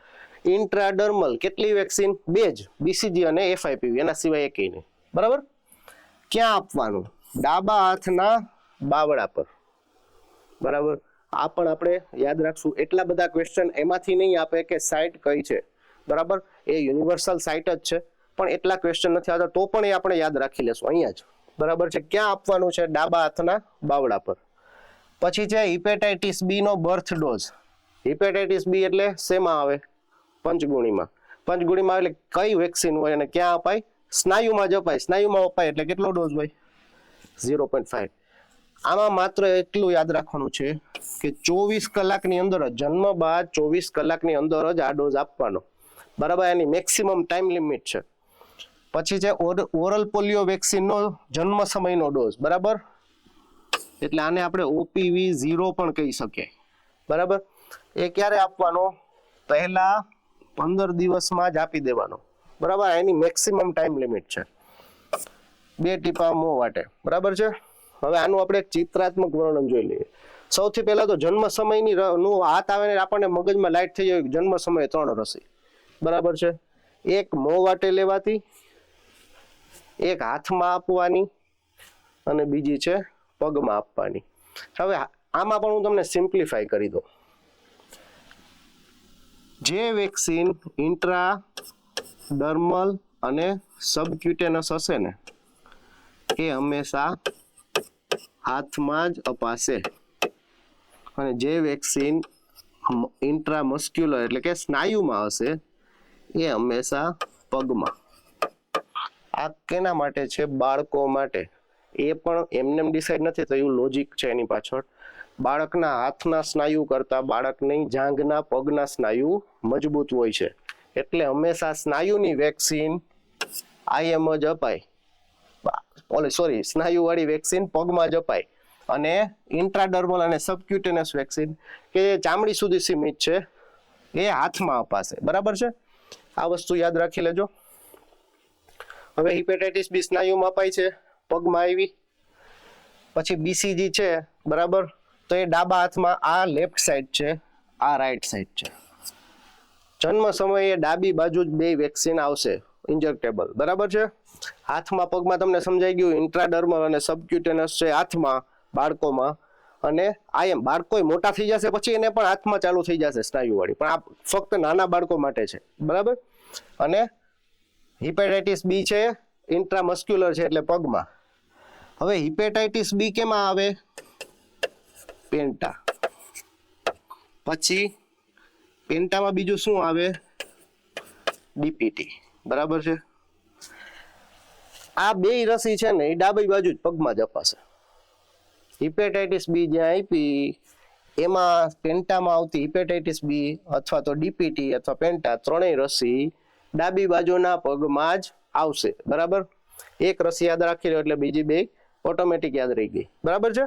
ઇન્ટ્રાડર્મલ કેટલી વેક્સિન? 2 જ, BCG અને FIPV, એના સિવાય એકેય નહીં. બરાબર? ક્યાં આપવાનું? ડાબા હાથના બાવડા પર. બરાબર? આ પણ આપણે યાદ રાખશું. એટલા બધા ક્વેશ્ચન એમાંથી નહીં આપે કે સાઇટ કઈ છે. બરાબર? એ યુનિવર્સલ સાઇટ જ છે, પણ એટલા ક્વેશ્ચન નથી આવતા, તો પણ એ આપણે યાદ રાખી લેશું અહીંયા જ. બરાબર છે? ક્યાં આપવાનું છે? ડાબા હાથના બાવડા પર. પછી છે હિપેટાઇટિસ બી નો બર્થ ડોઝ. હિપેટાઇટિસ બી એટલે શેમાં આવે? પંચગુણીમાં. પંચગુણીમાં એટલે કઈ વેક્સિન હોય અને ક્યાં અપાય? સ્નાયુમાં જ અપાય. સ્નાયુમાં અપાય એટલે કેટલો ડોઝ હોય? 0.5. આમાં માત્ર એટલું યાદ રાખવાનું છે કે 24 કલાકની અંદર જ, જન્મ બાદ 24 કલાકની અંદર જ આ ડોઝ આપવાનો. બરાબર? એની મેક્સિમમ ટાઈમ લિમિટ છે. પછી છે ઓરલ પોલિયો વેક્સિનનો જન્મ સમયનો ડોઝ. બરાબર? એટલે આને આપણે OPV 0 પણ કહી શકીએ. બરાબર? એ ક્યારે આપવાનો? પહેલા 15 દિવસમાં જ આપી દેવાનો. બરાબર? એની મેક્સિમમ ટાઈમ લિમિટ છે. 2 ટીપા મોં વાટે. બરાબર છે? હવે આનું આપણે એક ચિત્રાત્મક વર્ણન જોઈ લઈએ. સૌથી પહેલા તો જન્મ સમયની નું હાથ આવે ને આપણને મગજમાં લાઈટ થઈ જાય. જન્મ સમયે 3 રસી. બરાબર છે? એક મોં વાટે લેવાતી, એક હાથમાં આપવાની અને બીજી છે પગમાં આપવાની. હવે આમાં પણ હું તમને સિમ્પ્લિફાઈ કરી દઉં. જે વેક્સિન ઇન્ટ્રાડર્મલ અને સબક્યુટેનસ હશે ને એ હંમેશા હાથમાં જ અપાશે, અને જે વેક્સિન ઇન્ટ્રામસ્ક્યુલર એટલે કે સ્નાયુમાં હશે એ હંમેશા પગમાં. આ કેના માટે છે? બાળકો માટે. એ પણ એમને ડિસાઈડ નથી થયું, લોજિક છે એની પાછળ. બાળકના હાથના સ્નાયુ કરતા બાળકની જાંઘના પગના સ્નાયુ મજબૂત હોય છે, એટલે હંમેશા સ્નાયુની વેક્સિન IM જ અપાય. સ્નાયુ વાળી વેક્સિન પગમાં જ અપાય. અને ઇન્ટ્રાડર્મલ અને સબક્યુટેનસ વેક્સિન કે ચામડી સુધી સીમિત છે એ હાથમાં અપાશે. બરાબર છે? આ વસ્તુ યાદ રાખી લેજો. હવે હિપેટાઇટિસ બી સ્નાયુમાં અપાય છે, પગમાં આવી. પછી BCG છે. બરાબર? તો એ ડાબા હાથમાં, આ લેફ્ટ સાઈડ છે, આ રાઈટ સાઈડ છે. જન્મ સમયે ડાબી બાજુ જ 2 વેક્સિન આવશે ઇન્જેક્ટેબલ. બરાબર છે? હાથમાં પગમાં તમને સમજાઈ ગયું. ઇન્ટ્રાડર્મલ અને સબક્યુટેનસ છે હાથમાં બાળકોમાં, અને IM બાળકો મોટા થઈ જશે પછી એને પણ હાથમાં ચાલુ થઈ જશે સ્નાયુ વાળી, પણ આ ફક્ત નાના બાળકો માટે છે. બરાબર? અને હિપેટાઇટિસ બી છે ઇન્ટ્રામસ્ક્યુલર છે એટલે પગમાં. હવે હિપેટાઇટિસ બી કેમાં આવે? પેન્ટા. પછી પેન્ટામાં બીજું શું આવે? DPT. બરાબર છે? આ 2 રસી છે ને એ ડાબી બાજુ જ પગમાં જ અપાશે. હિપેટાઇટિસ બી જ્યાં આપી એમાં પેન્ટામાં આવતી હિપેટાઇટિસ બી અથવા તો DPT અથવા પેન્ટા, ત્રણેય રસી ડાબી બાજુના પગમાં જ આવશે. બરાબર? એક રસી યાદ રાખી લો એટલે બીજી 2 ઓટોમેટિક યાદ રહી ગઈ. બરાબર છે?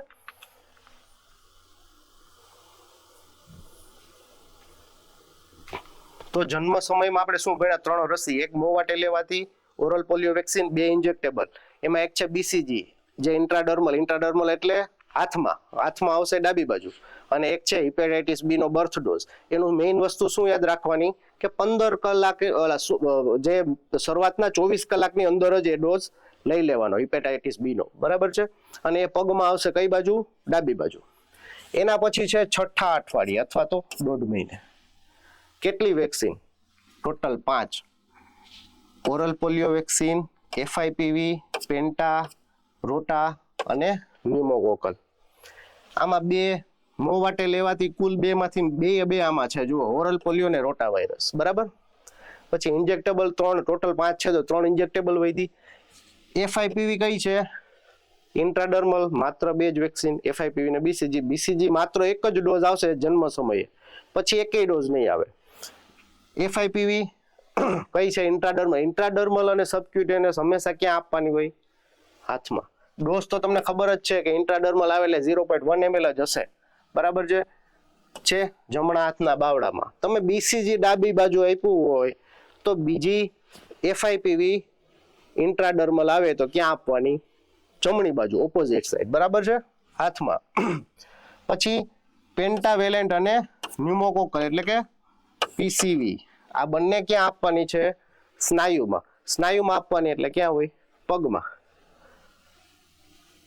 તો જન્મ સમયમાં આપણે શું ભણ્યા? 3 રસી. એક મોં વાટે લેવાતી ઓરલ પોલિયો વેક્સિન, 2 ઇન્જેક્ટેબલ. એમાં એક છે BCG જે ઇન્ટ્રાડર્મલ. ઇન્ટ્રાડર્મલ એટલે હાથમાં આવશે ડાબી બાજુ. અને એક છે હિપેટાઇટિસ બી નો બર્થ ડોઝ. એનું મેઇન વસ્તુ શું યાદ રાખવાની કે 15 કલાક જે શરૂઆતના 24 કલાકની અંદર જ એ ડોઝ લઈ લેવાનો હિપેટાઇટિસ બી નો. બરાબર છે? અને એ પગમાં આવશે કઈ બાજુ? ડાબી બાજુ. એના પછી છે 6થા અઠવાડિયે અથવા તો 1.5 મહિને. કેટલી vaccine? Total 5. Oral polio vaccine, FIPV, પેન્ટા, rota અને ન્યુમોકોકલ. આમાં 2 મોં વાટે લેવાતી કુલ 2 માંથી 2 આમાં છે. જુઓ, ઓરલ પોલિયો ને રોટા વાયરસ. બરાબર? પછી ઇન્જેક્ટેબલ 3, ટોટલ 5 છે તો 3 ઇન્જેક્ટેબલ વધી. FIPV કઈ છે? ઇન્ટ્રાડર્મલ, માત્ર 2 જ વેક્સિન, FIPV ને BCG. BCG માત્ર એક જ ડોઝ આવશે જન્મ સમયે, પછી એકેય ડોઝ નહીં આવે. FIPV કઈ છે? ઇન્ટ્રાડર્મલ. ઇન્ટ્રાડર્મલ અને સબક્યુટેનસ હંમેશા ક્યાં આપવાની હોય? હાથમાં. ડોઝ તો તમને ખબર જ છે કે ઇન્ટ્રાડર્મલ આવે એટલે 0.1 ml જ હશે. બરાબર છે? જમણા હાથના બાવડામાં. તમે BCG ડાબી બાજુ આપ્યું હોય તો બીજી FIPV ઇન્ટ્રાડર્મલ આવે તો ક્યાં આપવાની? જમણી બાજુ ઓપોઝિટ સાઈડ, બરાબર છે, હાથમાં. પછી પેન્ટાવેલેન્ટ અને ન્યુમોકોકલ એટલે કે પીસીવી, આ બંને ક્યાં આપવાની છે? સ્નાયુમાં. સ્નાયુમાં આપવાની એટલે ક્યાં હોય? પગમાં.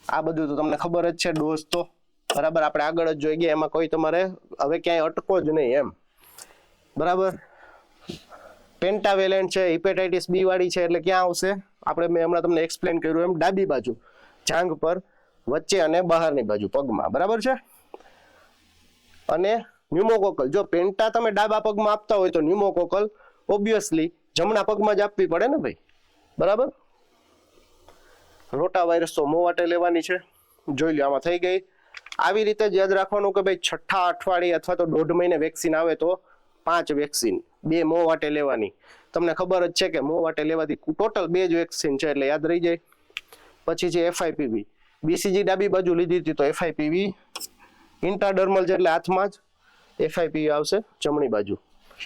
આ બધું તો તમને ખબર જ છે ડોઝ તો, બરાબર, આપણે આગળ જ જોઈ ગયા, એમાં કોઈ તમારે હવે ક્યાંય અટકો જ નહીં એમ, બરાબર. પેન્ટાવેલેન્ટ છે, હિપેટાઇટિસ બી વાળી છે એટલે ક્યાં આવશે? આપણે મેં હમણાં તમને એક્સપ્લેન કર્યું એમ ડાબી બાજુ, જાંઘ પર, વચ્ચે અને બહારની બાજુ પગમાં, બરાબર છે. અને ન્યુમોકોકલ, જો પેન્ટા તમે ડાબા પગમાં આપતા હોય તો ન્યુમોકોકલ ઓબ્વિયસલી જમણા પગમાં જ આપવી પડે ને ભાઈ, બરાબર. રોટા વાયરસ તો મોવાટે લેવાની છે, જોઈ લો આમાં થઈ ગઈ. આવી રીતે જ યાદ રાખવાનું કે ભાઈ છઠ્ઠા અઠવાડિયે અથવા તો 1.5 મહિને વેક્સિન આવે તો 5 વેક્સિન, 2 મોવાટે લેવાની. તમને ખબર જ છે કે મોવાટે લેવાથી ટોટલ 2 જ વેક્સિન છે એટલે યાદ રહી જાય. પછી છે એફઆઈપીવી, બીસીજી ડાબી બાજુ લીધી હતી તો એફઆઈપીવી ઇન્ટ્રાડર્મલ છે એટલે હાથમાં જ, એફઆઈપીવી આવશે જમણી બાજુ,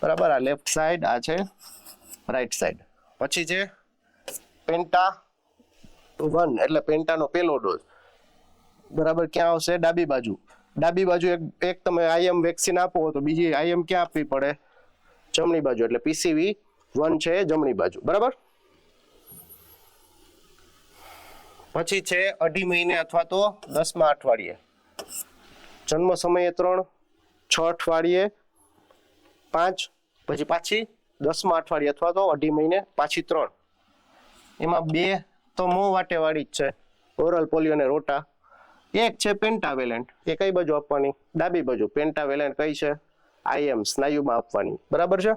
બરાબર. આ લેફ્ટ સાઈડ, આ છે રાઈટ સાઈડ. પછી છે પેન્ટા 1 એટલે પેન્ટાનો પહેલો ડોઝ, બરાબર, ક્યાં આવશે? ડાબી બાજુ. ડાબી બાજુ એક તમે આઈએમ વેક્સિન આપો તો બીજી આઈએમ ક્યાં આપવી પડે? જમણી બાજુ, એટલે પીસીવી 1 છે જમણી બાજુ, બરાબર. પછી છે 2.5 મહિને અથવા તો 10મા અઠવાડિયે, જન્મ સમયે 3, 6 અઠવાડિયે 5, પછી પાછી 10મા અઠવાડિયે અથવા તો 2.5 મહિને પાછી 3. એમાં 2 તો મોં વાટે વાળી જ છે, ઓરલ પોલિયો ને રોટા. એક છે પેન્ટાવેલેન્ટ, એ કઈ બાજુ આપવાની? ડાબી બાજુ. પેન્ટાવેલેન્ટ કઈ છે? આઈએમ, સ્નાયુમાં આપવાની, બરાબર છે.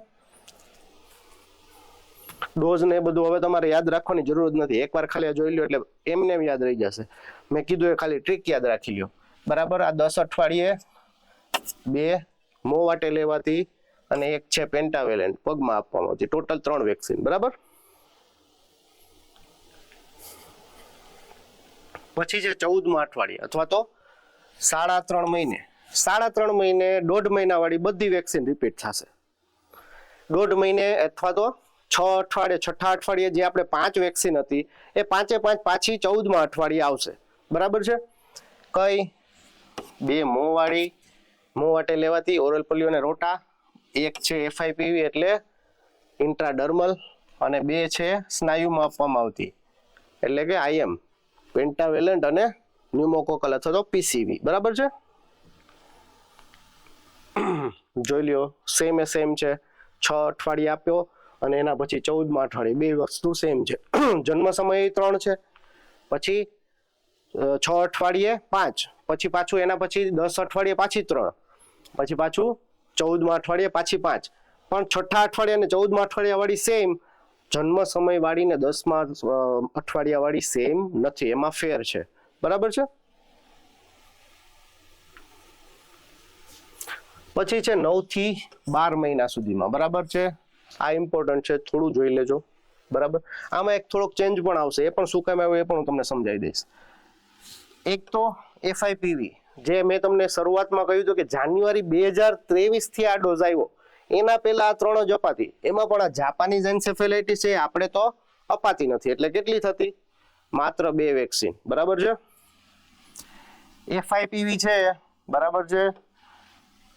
ડોઝ ને એ બધું હવે તમારે યાદ રાખવાની જરૂર નથી, એકવાર ખાલી જોઈ લો એટલે એમને એમ યાદ રહી જશે. મેં કીધું એ ખાલી ટ્રીક યાદ રાખી લ્યો, બરાબર. આ 10 અઠવાડિયે 2 મોં વાટે લેવાતી અને એક છે પેન્ટાવેલેન્ટ પગમાં આપવામાં આવતી, ટોટલ 3 વેક્સિન, બરાબર. પછી છે 14મા અઠવાડિયે અથવા તો 3.5 મહિને. 3.5 મહિને 1.5 મહિના વાળી બધી વેક્સિન રિપીટ થશે. 1.5 મહિને અથવા તો 6 અઠવાડિયે, છઠ્ઠા અઠવાડિયે જે આપણે 5 વેક્સિન હતી એ 5 પાછી 14મા અઠવાડિયે આવશે, બરાબર છે. કઈ? 2 મોં વાળી, મોં વાટે લેવાતી ઓરલ પોલિયો ને રોટા, એક છે એફઆઈપીવી એટલે ઇન્ટ્રાડર્મલ, અને 2 છે સ્નાયુમાં આપવામાં આવતી એટલે કે આઈએમ, પેન્ટાવેલેન્ટ અને ન્યુમોકોકલ અથવા તો પીસીવી, બરાબર છે. જોઈ લ્યો સેમ છે, 6 અઠવાડિયે આપ્યો અને એના પછી 14મા અઠવાડિયે, 2 વસ્તુ સેમ છે. જન્મ સમય 3 છે, પછી 6 અઠવાડિયે 5, પછી પાછું એના પછી 10 અઠવાડિયે પાછી 3, પછી પાછું 14મા અઠવાડિયે પાછી 5. પણ છઠ્ઠા અઠવાડિયે અને 14મા અઠવાડિયા વાળી સેમ, જન્મ સમય વાળી ને 10મા અઠવાડિયા વાળી સેમ નથી, એમાં ફેર છે, બરાબર છે. પછી છે 9 થી 12 મહિના સુધીમાં, બરાબર છે. આ ઇમ્પોર્ટન્ટ છે, થોડું જોઈ લેજો, બરાબર. આમાં એક થોડોક ચેન્જ પણ આવશે, એ પણ શું કામ આવ્યું એ પણ હું તમને સમજાવી દઈશ. એક તો એફઆઈપીવી, જે મેં તમને શરૂઆતમાં કહ્યું હતું કે જાન્યુઆરી 2023 થી આ ડોઝ આવ્યો, એના પહેલા આ 3 જ અપાતી. એમાં પણ આ જાપાનીઝ એન્સેફેલાઇટિસ છે આપણે તો અપાતી નથી, એટલે કેટલી થતી? માત્ર 2 વેક્સિન, બરાબર છે. એફઆઈપીવી છે, બરાબર છે,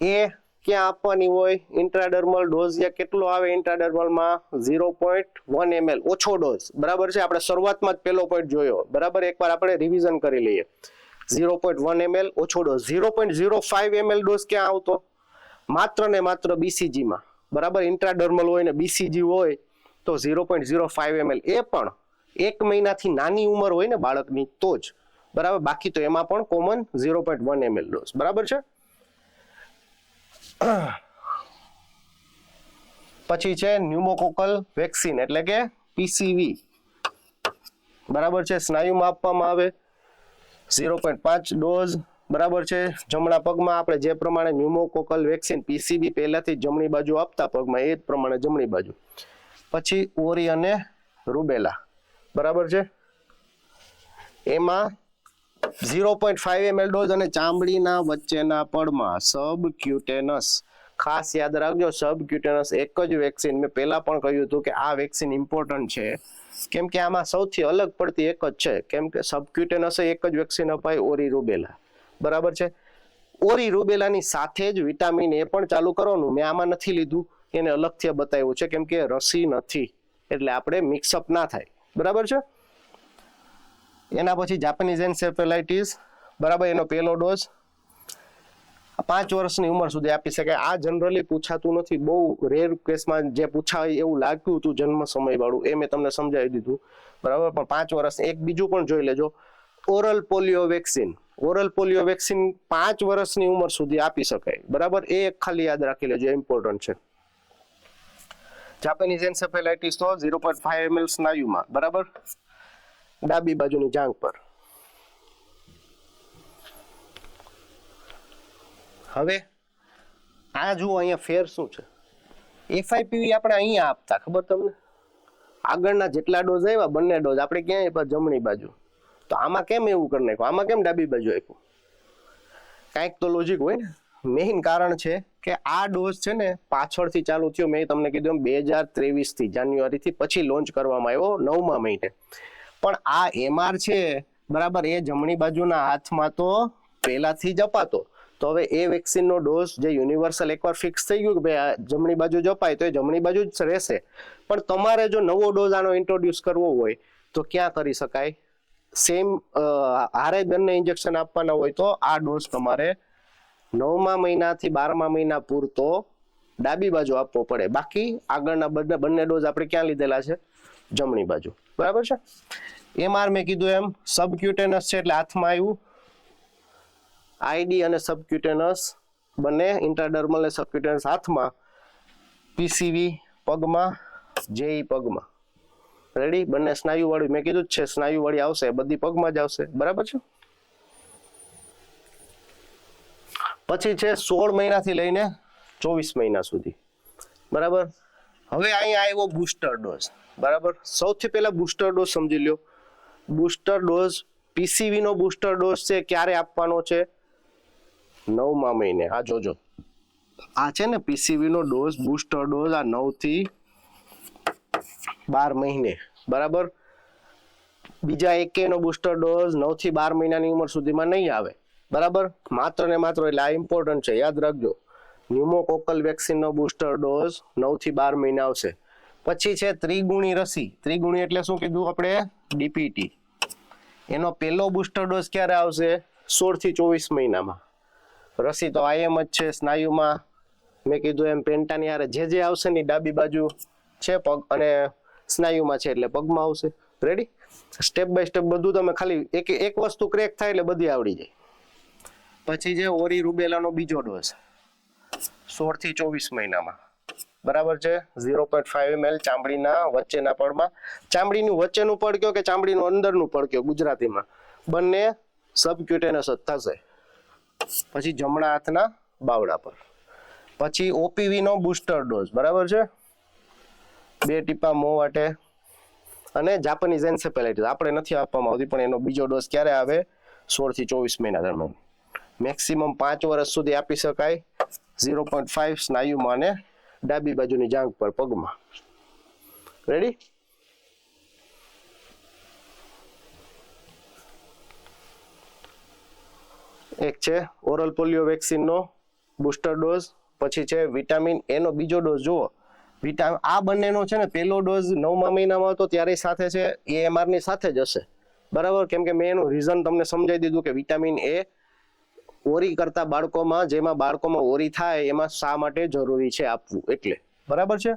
એ ક્યાં આપવાની હોય? ઇન્ટ્રાડર્મલ ડોઝ કેટલો આવે ઇન્ટ્રાડર્મલમાં? 0.1 ml, ઓછો ડોઝ, બરાબર છે. આપણે શરૂઆતમાં જ પહેલો પોઈન્ટ જોયો, બરાબર. એકવાર આપણે રિવિઝન કરી લઈએ. 0.1 ml ઓછો ડોઝ. 0.05 ml ડોઝ ક્યાં આવતો? માત્ર ને માત્ર બીસીજીમાં, બરાબર. ઇન્ટ્રાડર્મલ હોય ને બીસીજી હોય તો 0.05 ml, એ પણ 1 મહિનાથી નાની ઉંમર હોય ને બાળકની તો જ, બરાબર. બાકી તો એમાં પણ કોમન 0.1 ml ડોઝ, બરાબર છે. પછી છે ન્યુમોકોકલ વેક્સિન એટલે કે પીસીવી, બરાબર છે. સ્નાયુમાં આપવામાં આવે 0.5 ડોઝ, બરાબર છે. જમણા પગમાં આપણે જે પ્રમાણે ન્યુમોકોકલ વેક્સિન પીસીવી પહેલાથી જમણી બાજુ આપતા પગમાં, એ જ પ્રમાણે જમણી બાજુ. પછી ઓરી અને રૂબેલા, બરાબર છે. એમાં 0.5 ml ડોઝ અને ચામડીના વચ્ચેના પડમાં સબક્યુટેનસ, ખાસ યાદ રાખજો, સબક્યુટેનસ એક જ વેક્સિન, મેં પહેલા પણ કહ્યું હતું કે આ વેક્સિન ઇમ્પોર્ટન્ટ છે કેમ કે આમાં સૌથી અલગ પડતી એક જ છે, કેમ કે સબક્યુટેનસ એક જ વેક્સિન અપાય, ઓરી રૂબેલા, બરાબર છે. ઓરી રૂબેલાની સાથે જ વિટામિન એ પણ ચાલુ કરવાનું, મેં આમાં નથી લીધું, એને અલગથી બતાવ્યું છે કેમ કે રસી નથી, એટલે આપણે મિક્સઅપ ના થાય, બરાબર છે. એના પછી જાપાનીઝ એન્સેફેલાઇટિસ, બરાબર, એનો પહેલો ડોઝ 5 વર્ષની ઉંમર સુધી આપી શકાય. આ જનરલી પૂછાતું નથી, બહુ રેર કેસમાં જે પૂછાય એવું લાગતું હતું જન્મ સમય વાળું, એ મેં તમને સમજાવી દીધું, બરાબર. પણ 5 વર્ષ. એક બીજું પણ જોઈ લેજો, oral polio vaccine. Oral polio vaccine 5 વર્ષની ઉંમર સુધી આપી શકાય, બરાબર. એ ખાલી યાદ રાખી લેજો, ઇમ્પોર્ટન્ટ છે. જાપાનીઝ એન્સેફેલાઇટિસ તો 0.5 ml સ્નાયુમાં, બરાબર, ડાબી બાજુની જાંઘ પર. હવે આ જુઓ અહીંયા ફેર શું છે, એફઆઈપીવી આપણે અહીંયા આપતા, ખબર તમને, આગળના જેટલા ડોઝ આવ્યા બંને ડોઝ આપણે ક્યાં આપ્યા, જમણી બાજુ. તો આમાં કેમ એવું કરી નાખ્યું, આમાં કેમ ડાબી બાજુ આપ્યું, કાંઈક તો લોજિક હોય ને. મેઇન કારણ છે કે આ ડોઝ છે ને પાછળથી ચાલુ થયો, મેં તમને કીધું 2023 થી જાન્યુઆરીથી પછી લોન્ચ કરવામાં આવ્યો 9મા મહિને. પણ આ એમઆર છે, બરાબર, એ જમણી બાજુના હાથમાં તો પહેલાથી જ અપાતો. તો હવે એ વેક્સિનનો ડોઝ જે યુનિવર્સલ એકવાર ફિક્સ થઈ ગયું કે ભાઈ જમણી બાજુ જ અપાય તો એ જમણી બાજુ જ રહેશે. પણ તમારે જો નવો ડોઝ આનો ઇન્ટ્રોડ્યુસ કરવો હોય તો ક્યાં કરી શકાય, સેમ હારે બંને ઇન્જેક્શન આપવાના હોય તો આ ડોઝ તમારે 9મા મહિનાથી 12મા મહિના પૂરતો ડાબી બાજુ આપવો પડે. બાકી આગળના બંને ડોઝ આપણે ક્યાં લીધેલા છે, જમણી બાજુ, બરાબર છે. એમઆર મેં કીધું એમ સબક્યુટેનસ છે એટલે હાથમાં આવ્યું, આઈડી અને સબક્યુટેનસ બંને, ઇન્ટ્રાડર્મલ અને સબક્યુટેનસ હાથમાં, પીસીવી પગમાં, જેઈ પગમાં. રેડી, બંને સ્નાયુ વાળી, મેં કીધું જ છે સ્નાયુ વાળી આવશે, બધી પગમાં જ આવશે, બરાબર છે. પછી છે 16 મહિનાથી લઈને 24 મહિના સુધી, બરાબર. હવે અહીંયા આવ્યો બુસ્ટર ડોઝ, બરાબર. સૌથી પહેલા બુસ્ટર ડોઝ સમજી લ્યો. બુસ્ટર ડોઝ પીસીવી નો બુસ્ટર ડોઝ છે, ક્યારે આપવાનો છે, 9મા મહિને. આ જોજો, આ છે ને પીસીવી નો ડોઝ, બુસ્ટર ડોઝ, આ 9 થી 12 મહિને, બરાબર. બીજા એકેયનો બુસ્ટર ડોઝ 9 થી 12 મહિનાની ઉંમર સુધીમાં નહીં આવે, બરાબર. માત્ર ને માત્ર, એટલે આ ઇમ્પોર્ટન્ટ છે, યાદ રાખજો, ન્યુમોકોકલ વેક્સિનનો બુસ્ટર ડોઝ 9 થી 12 મહિના આવશે. પછી છે ત્રિગુણી રસી. ત્રિગુણી એટલે શું કીધું આપણે, ડીપીટી. એનો પહેલો બુસ્ટર ડોઝ ક્યારે આવશે, 16 થી 24 મહિનામાં. રસી તો આઈએમ જ છે, સ્નાયુમાં મેં કીધું એમ પેન્ટાની હારે જે આવશે ને ડાબી બાજુ છે પગ, અને સ્નાયુમાં છે એટલે પગમાં આવશે. રેડી, સ્ટેપ બાય સ્ટેપ બધું તમે ખાલી એક વસ્તુ ક્રેક થાય એટલે બધી આવડી જાય. પછી છે ઓરી રૂબેલાનો બીજો ડોઝ 16 થી 24 મહિનામાં, બરાબર છે, 0.5 ml ચામડીના વચ્ચેના પડમાં. ચામડીનું વચ્ચેનું પડ કયો કે ચામડીનું અંદરનું પડ કયો ગુજરાતીમાં, બંને સબક્યુટેનસ જ થશે. પછી જમણા હાથના બાવડા પર. પછી ઓપીવી નો બુસ્ટર ડોઝ, બરાબર છે, 2 ટીપા મોં વાટે. અને જાપાનીઝ એન્સેફેલાઇટિસ આપણે નથી આપવામાં આવતી, પણ એનો બીજો ડોઝ ક્યારે આવે, 16 થી 24 મહિના દરમિયાન. મેક્સિમમ 5 વર્ષ સુધી આપી શકાય, 0.5 સ્નાયુમાં અને ડાબી બાજુની જાંઘ પર, પગમાં. રેડી. એક છે ઓરલ પોલિયો વેક્સિનનો બુસ્ટર ડોઝ. પછી છે વિટામિન એ નો બીજો ડોઝ. જુઓ, આ બંનેનો છે ને પહેલો ડોઝ 9મા મહિનામાં હતો ત્યારે સાથે છે, એએમઆર ની સાથે જ હશે, બરાબર. કેમ કે મેં એનું રીઝન તમને સમજાવી દીધું કે વિટામિન એ ઓરી કરતા બાળકોમાં, જેમાં બાળકોમાં ઓરી થાય એમાં શા માટે જરૂરી છે આપવું, એટલે, બરાબર છે.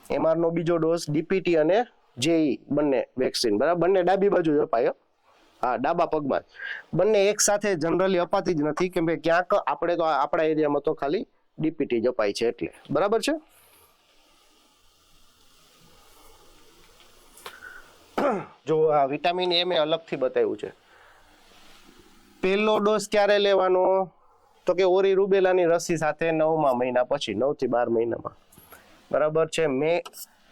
એમઆર નો બીજો ડોઝ, ડીપીટી અને જેઈ બંને વેક્સિન, બરાબર. બંને ડાબી બાજુ જ અપાય, હા, ડાબા પગમાં. બંને એક સાથે જનરલી અપાતી જ નથી, કેમ કે ક્યાંક આપણે તો આપણા એરિયામાં તો ખાલી ડીપીટી જ અપાય છે, એટલે, બરાબર છે. જો આ વિટામિન એ મેં અલગથી બતાવ્યું છે. પહેલો ડોઝ ક્યારે લેવાનો, તો કે ઓરી રૂબેલાની રસી સાથે 9મા મહિના પછી, 9 થી 12 મહિનામાં, બરાબર છે. મેં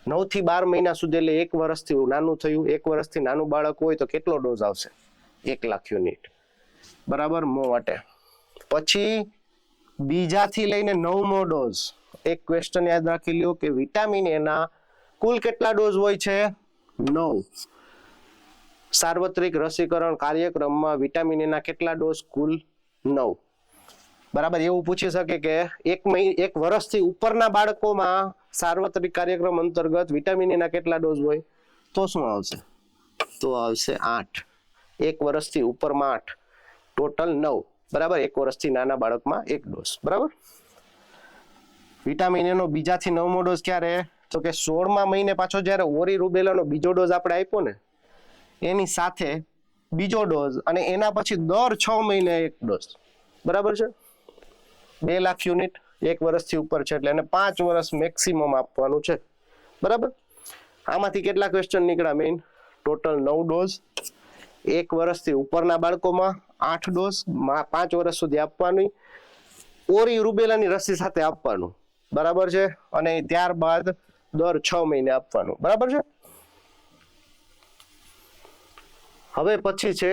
9 થી 12 મહિના સુધી, એટલે 1 વર્ષથી નાનું થયું, 1 વર્ષથી નાનું બાળક હોય તો કેટલો ડોઝ આવશે, 1 લાખ યુનિટ, બરાબર, મોં વાટે. પછી બીજાથી લઈને 9મો ડોઝ. એક ક્વેશ્ચન યાદ રાખી લ્યો કે વિટામિન એ ના કુલ કેટલા ડોઝ હોય છે? 9. સાર્વત્રિક રસીકરણ કાર્યક્રમમાં વિટામિન એ ના કેટલા ડોઝ? કુલ 9. બરાબર. એવું પૂછી શકે કે એક વર્ષથી ઉપરના બાળકોમાં સાર્વત્રિક કાર્યક્રમ અંતર્ગત વિટામિન એ ના કેટલા ડોઝ હોય? તો શું આવશે? તો આવશે 8. એક વર્ષથી ઉપરમાં 8, ટોટલ 9. બરાબર. એક વર્ષથી નાના બાળકમાં 1 ડોઝ. બરાબર. વિટામિન એ નો બીજાથી 9મો ડોઝ ક્યારે? તો કે 16મા મહિને પાછો જ્યારે ઓરી રૂબેલાનો બીજો ડોઝ આપણે આપ્યો ને એની સાથે બીજો ડોઝ, અને એના પછી દર 6 મહિને 1 ડોઝ. બરાબર છે. 2 લાખ યુનિટ એક વર્ષથી ઉપર છે એટલે એને 5 વર્ષ મેક્સિમમ આપવાનું છે. બરાબર. આમાંથી કેટલા ક્વેશ્ચન નીકળ્યા? Main total 9 dose. એક વર્ષથી ઉપરના બાળકોમાં 8 ડોઝ 5 વર્ષ સુધી આપવાની, ઓરી રૂબેલાની રસી સાથે આપવાનું. બરાબર છે. અને ત્યારબાદ દર 6 મહિને આપવાનું. બરાબર છે. હવે પછી છે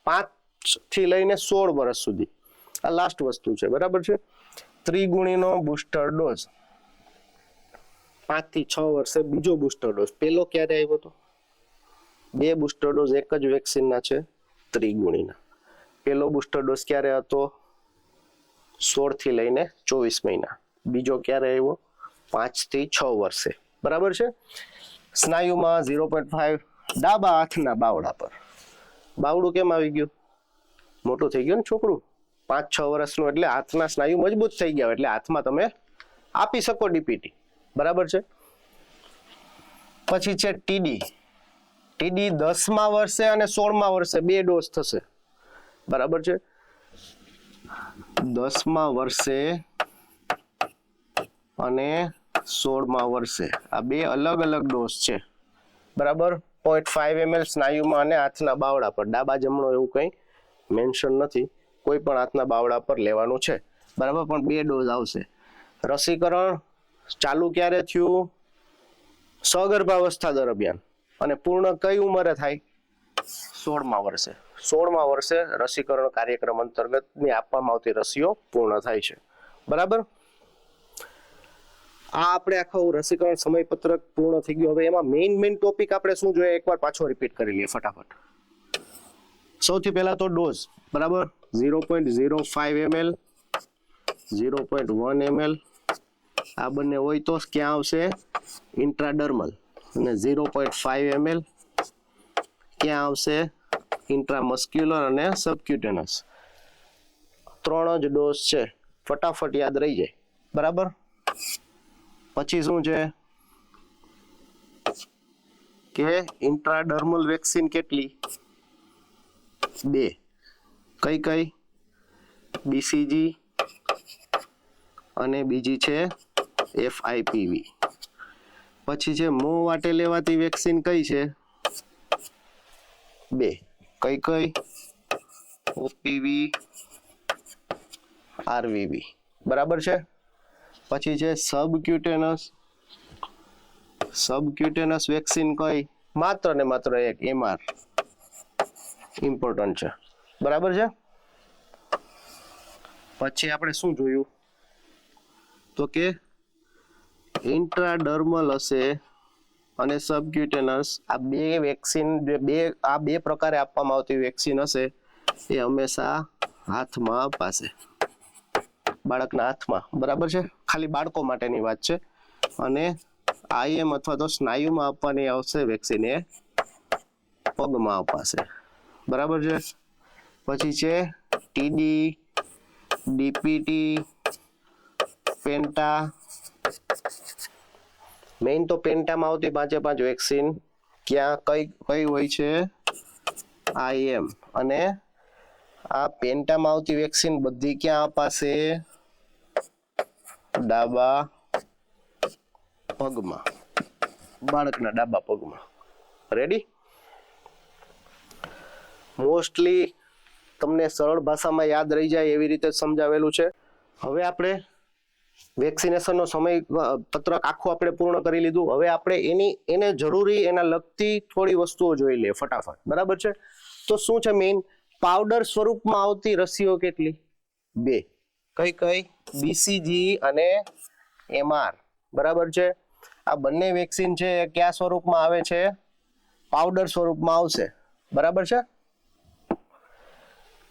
5 થી લઈને 16 વર્ષ સુધી. આ લાસ્ટ વસ્તુ છે. બરાબર છે. ત્રિગુણીનો બુસ્ટર ડોઝ. 5 થી 6 વર્ષે બીજો બુસ્ટર ડોઝ. પેલો ક્યારે આવ્યો હતો? 2 બુસ્ટર ડોઝ એક જ વેક્સિનના છે ત્રિગુણીના. પેલો બુસ્ટર ડોઝ ક્યારે હતો? 16 થી લઈને 24 મહિના. બીજો ક્યારે આવ્યો? 5 થી 6 વર્ષે. બરાબર છે. સ્નાયુમાં 0.5 ડાબા હાથના બાવડા પર. બાવડું કેમ આવી ગયું? મોટું થઈ ગયું ને છોકરું. 5-6 વર્ષનું એટલે હાથના સ્નાયુ મજબૂત થઈ ગયા એટલે હાથમાં તમે આપી શકો ડીપીટી. બરાબર છે. પછી છે ટીડી. ટીડી 10મા વર્ષે અને 16મા વર્ષે 2 ડોઝ થશે. બરાબર છે. 10મા વર્ષે અને 16મા વર્ષે આ 2 અલગ અલગ ડોઝ છે. બરાબર. 0.5 ml સ્નાયુમાં અને હાથના બાવડા પર. ડાબા જમણો એવું કંઈ મેન્શન નથી. કોઈ પણ હાથના બાવડા પર લેવાનું છે. બરાબર. પણ 2 ડોઝ આવશે. રસીકરણ ચાલુ ક્યારે થયું? સગર્ભાવસ્થા દરમિયાન. અને પૂર્ણ કઈ ઉંમરે થાય? 16મા વર્ષે. 16મા વર્ષે રસીકરણ કાર્યક્રમ અંતર્ગતની આપવામાં આવતી રસીઓ પૂર્ણ થાય છે. બરાબર. આ આપણે આખું રસીકરણ સમયપત્રક પૂર્ણ થઈ ગયું. હવે એમાં મેઇન ટોપિક આપણે શું જોઈએ એકવાર પાછો રિપીટ કરી લઈએ ફટાફટ. સૌથી પહેલા તો ડોઝ. બરાબર. 0.05 ml 0.1 ml આ બંને હોય તો ક્યાં આવશે? ઇન્ટ્રાડર્મલ. અને 0.5 ml ક્યાં આવશે? ઇન્ટ્રામસ્ક્યુલર અને સબક્યુટેનસ. 3 જ ડોઝ છે. ફટાફટ યાદ રહી જાય. બરાબર. પછી શું છે કે ઇન્ટ્રાડર્મલ વેક્સિન કેટલી? 2. કઈ? બીસીજી અને બીજી છે FIPV. પછી છે મોં વાટે લેવાતી વેક્સિન કઈ છે? 2. કઈ? OPV RVV. બરાબર છે. પછી છે સબક્યુટેનસ વેક્સિન કઈ? માત્ર ને માત્ર એક MR. ઇમ્પોર્ટન્ટ છે. બરાબર છે. પછી આપણે શું જોયું તો કે ઇન્ટ્રાડર્મલ હશે અને સબક્યુટેનસ આ 2 વેક્સિન આ 2 પ્રકારે આપવામાં આવતી વેક્સિન હશે એ હંમેશા હાથમાં અપાશે. બાળકના હાથમાં. બરાબર છે. ખાલી બાળકો માટેની વાત છે. અને IM અથવા તો સ્નાયુમાં આપવાની આવશે વેક્સિન એ પગમાં અપાશે. બરાબર છે. પછી છે ટીડી, ડીપીટી, પેન્ટા. મેઇન તો પેન્ટામાં આવતી 5 વેક્સિન ક્યાં કઈ હોય છે? IM. અને આ પેન્ટામાં આવતી વેક્સિન બધી ક્યાં અપાશે? ડાબા પગમાં. બાળકના ડાબા પગમાં. રેડી? મોસ્ટલી તમને સરળ ભાષામાં યાદ રહી જાય એવી રીતે સમજાવેલું છે. હવે આપણે વેક્સિનેશનનો સમય પત્રક આખું આપણે પૂર્ણ કરી લીધું. હવે આપણે એને જરૂરી એના લગતી થોડી વસ્તુઓ જોઈ લઈએ ફટાફટ. બરાબર છે. તો શું છે મેઇન? પાવડર સ્વરૂપમાં આવતી રસીઓ કેટલી? 2. કઈ? બીસીજી અને એમઆર, બરાબર છે. આ બંને વેક્સિન છે એ કયા સ્વરૂપમાં આવે છે? પાવડર સ્વરૂપમાં આવશે, બરાબર છે.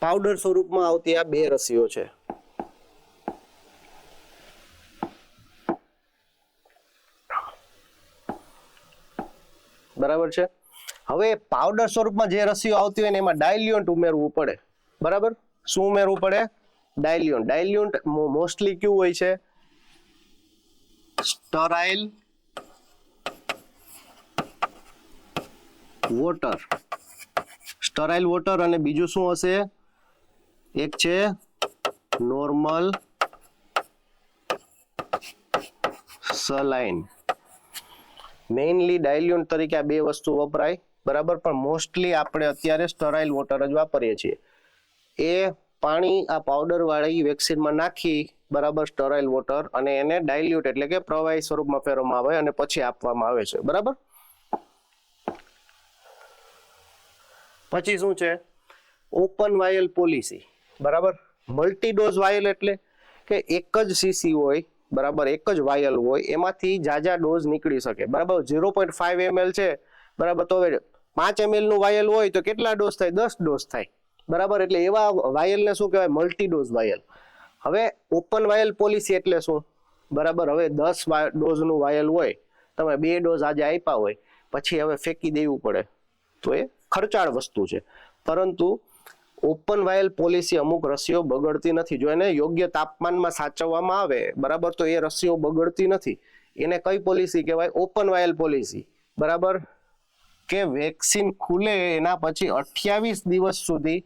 પાવડર સ્વરૂપમાં આવતી આ બે રસીઓ છે. બરાબર છે. હવે પાવડર સ્વરૂપમાં જે રસીઓ આવતી હોય ને એમાં ડાયલ્યુન્ટ ઉમેરવું પડે, બરાબર. શું ઉમેરવું પડે? ડાયલ્યુન્ટ. ડાયલ્યુન્ટ મોસ્ટલી કેવું હોય છે? Sterile water. સ્ટરાઇલ વોટર અને બીજું શું હશે? એક છે નોર્મલ સલાઇન. મેઇનલી ડાયલ્યુન્ટ તરીકે આ બે વસ્તુ વપરાય, બરાબર. પણ મોસ્ટલી આપણે અત્યારે સ્ટરાઇલ વોટર જ વાપરીએ છીએ. એ પાણી આ પાવડર વાળી વેક્સિનમાં નાખી, બરાબર, સ્ટરાઇલ વોટર, અને એને ડાયલ્યુટ એટલે કે પ્રવાહી સ્વરૂપમાં ફેરવવામાં આવે અને પછી આપવામાં આવે છે, બરાબર. પછી શું છે? ઓપન વાયલ પોલિસી, બરાબર. મલ્ટી ડોઝ વાયલ એટલે કે એક જ સીસી હોય, બરાબર, એક જ વાયલ હોય, એમાંથી જાજા ડોઝ નીકળી શકે, બરાબર. 0.5 ml છે, બરાબર, તો 5 ml નું વાયલ હોય તો કેટલા ડોઝ થાય? 10 ડોઝ થાય, બરાબર. એટલે એવા વાયલને શું કહેવાય? Multi dose vial. હવે ઓપન વાયલ પોલિસી એટલે શું? બરાબર. હવે 10 ડોઝનું વાયલ હોય, તમે 2 ડોઝ આજે આપ્યા હોય, પછી હવે ફેંકી દેવું પડે, તો એ ખર્ચાળ વસ્તુ છે. પરંતુ ઓપન વાયલ પોલિસી અમુક રસીઓ બગડતી નથી. જો એને યોગ્ય તાપમાનમાં સાચવવામાં આવે, બરાબર, તો એ રસીઓ બગડતી નથી. એને કઈ પોલિસી કહેવાય? ઓપન વાયલ પોલિસી, બરાબર. કે વેક્સિન ખુલે એના પછી 28 દિવસ સુધી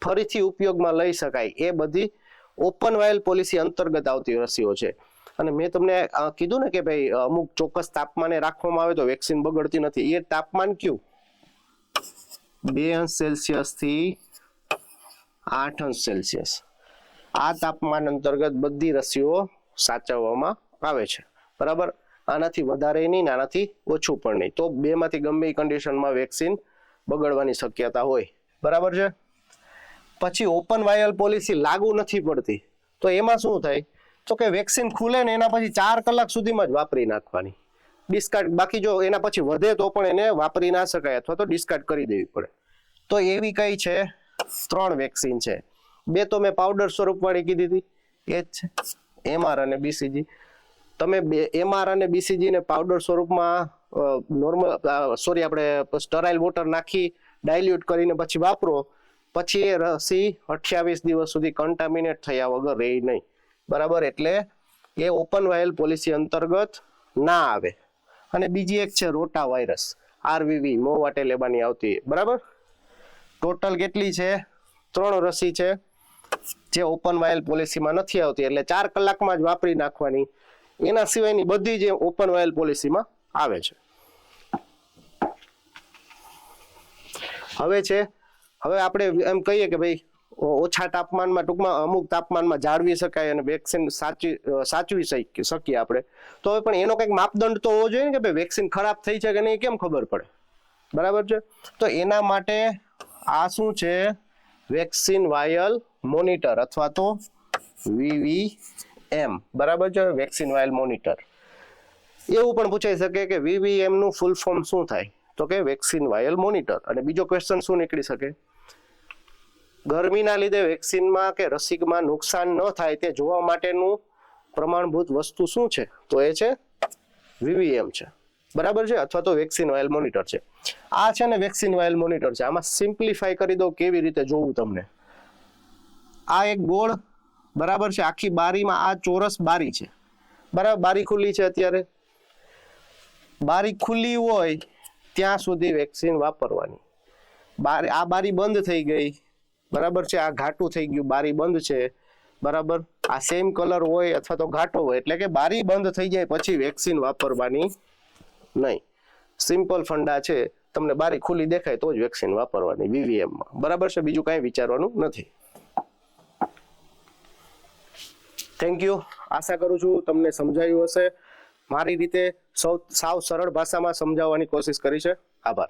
ફરીથી ઉપયોગમાં લઈ શકાય, એ બધી ઓપન વાયલ પોલિસી અંતર્ગત આવતી રસીઓ છે. અને મેં તમને કીધું ને કે ભાઈ અમુક ચોક્કસ તાપમાને રાખવામાં આવે તો વેક્સિન બગડતી નથી. એ તાપમાન કયું? 2°C થી 8°C. આ તાપમાન અંતર્ગત બધી રસીઓ સાચવવામાં આવે છે, બરાબર. આનાથી વધારે નહીં, આનાથી ઓછું પણ નહીં. તો બેમાંથી ગમે એ કન્ડિશનમાં વેક્સિન બગડવાની શક્યતા હોય, બરાબર છે. પછી ઓપન વાયલ પોલિસી લાગુ નથી પડતી, તો એમાં શું થાય? તો કે વેક્સિન ખુલે ને એના પછી 4 કલાક સુધીમાં જ વાપરી નાખવાની, ડિસ્કાર્ડ. બાકી જો એના પછી વધે તો પણ એને વાપરી ના શકાય અથવા તો ડિસ્કાર્ડ કરી દેવી પડે. તો એવી કઈ છે? 3 વેક્સિન છે. 2 તો મેં પાવડર સ્વરૂપ વાળી કીધી હતી, એ જ છે એમઆર અને બીસીજી. તમે એમઆર અને બીસીજી ને પાવડર સ્વરૂપમાં આપણે સ્ટરાઇલ વોટર નાખી ડાયલ્યુટ કરીને પછી વાપરો, પછી એ રસી 28 દિવસ સુધી કન્ટામિનેટ થયા વગર રહે નહીં, બરાબર. એટલે એ ઓપન વાયલ પોલિસી અંતર્ગત ના આવે. અને બીજી એક છે રોટા વાયરસ, આરવીવી, મો વાટે લેવાની આવતી, બરાબર. ટોટલ કેટલી છે? 3 રસી છે જે ઓપન વાયલ પોલિસીમાં નથી આવતી, એટલે 4 કલાકમાં જ વાપરી નાખવાની. એના સિવાયની બધી જે ઓપન વાયલ પોલિસીમાં આવે છે. હવે આપણે એમ કહીએ કે ભાઈ ઓછા તાપમાનમાં, ટૂંકમાં અમુક તાપમાનમાં જાળવી શકાય અને વેક્સિન સાચવી શકીએ આપણે. તો હવે પણ એનો કંઈક માપદંડ તો હોવો જોઈએ ને કે ભાઈ વેક્સિન ખરાબ થઈ છે કે નહીં, કેમ ખબર પડે, બરાબર છે. તો એના માટે આ શું છે? વેક્સિન વાયલ મોનિટર અથવા તો VVM, બરાબર છે. Vaccine vial monitor. એવું પણ પૂછાઈ શકે કે VVM નું ફૂલ ફોર્મ શું થાય? તો કે વેક્સિન વાયલ મોનિટર. અને બીજો ક્વેશ્ચન શું નીકળી શકે? ગરમીના લીધે વેક્સિનમાં કે રસીમાં નુકસાન ન થાય તે જોવા માટેનું પ્રમાણભૂત વસ્તુ શું છે? તો એ છે VVM છે, બરાબર છે, અથવા તો વેક્સિન વાયલ મોનિટર છે. આ છે ને વેક્સિન વાયલ મોનિટર છે. આમાં સિમ્પ્લિફાય કરી દો કેવી રીતે જોવું તમને. આ એક ગોળ, બરાબર છે, આખી બારીમાં આ ચોરસ બારી છે, બરાબર. બારી ખુલ્લી છે અત્યારે. બારી ખુલ્લી હોય ત્યાં સુધી વેક્સિન વાપરવાની. આ બારી બંધ થઈ ગઈ, બરાબર છે, આ ઘાટું થઈ ગયું, બારી બંધ છે, બરાબર. આ સેમ કલર હોય અથવા તો ઘાટો હોય, એટલે કે બારી બંધ થઈ જાય પછી વેક્સિન વાપરવાની નહીં. સિમ્પલ ફંડા છે, તમને બારી ખુલ્લી દેખાય તો જ વેક્સિન વાપરવાની VVM માં, બરાબર છે. બીજું કાંઈ વિચારવાનું નથી. Thank you. આશા કરું છું તમને સમજાયું હશે. મારી રીતે સાવ સરળ ભાષામાં સમજાવવાની કોશિશ કરી છે. આભાર.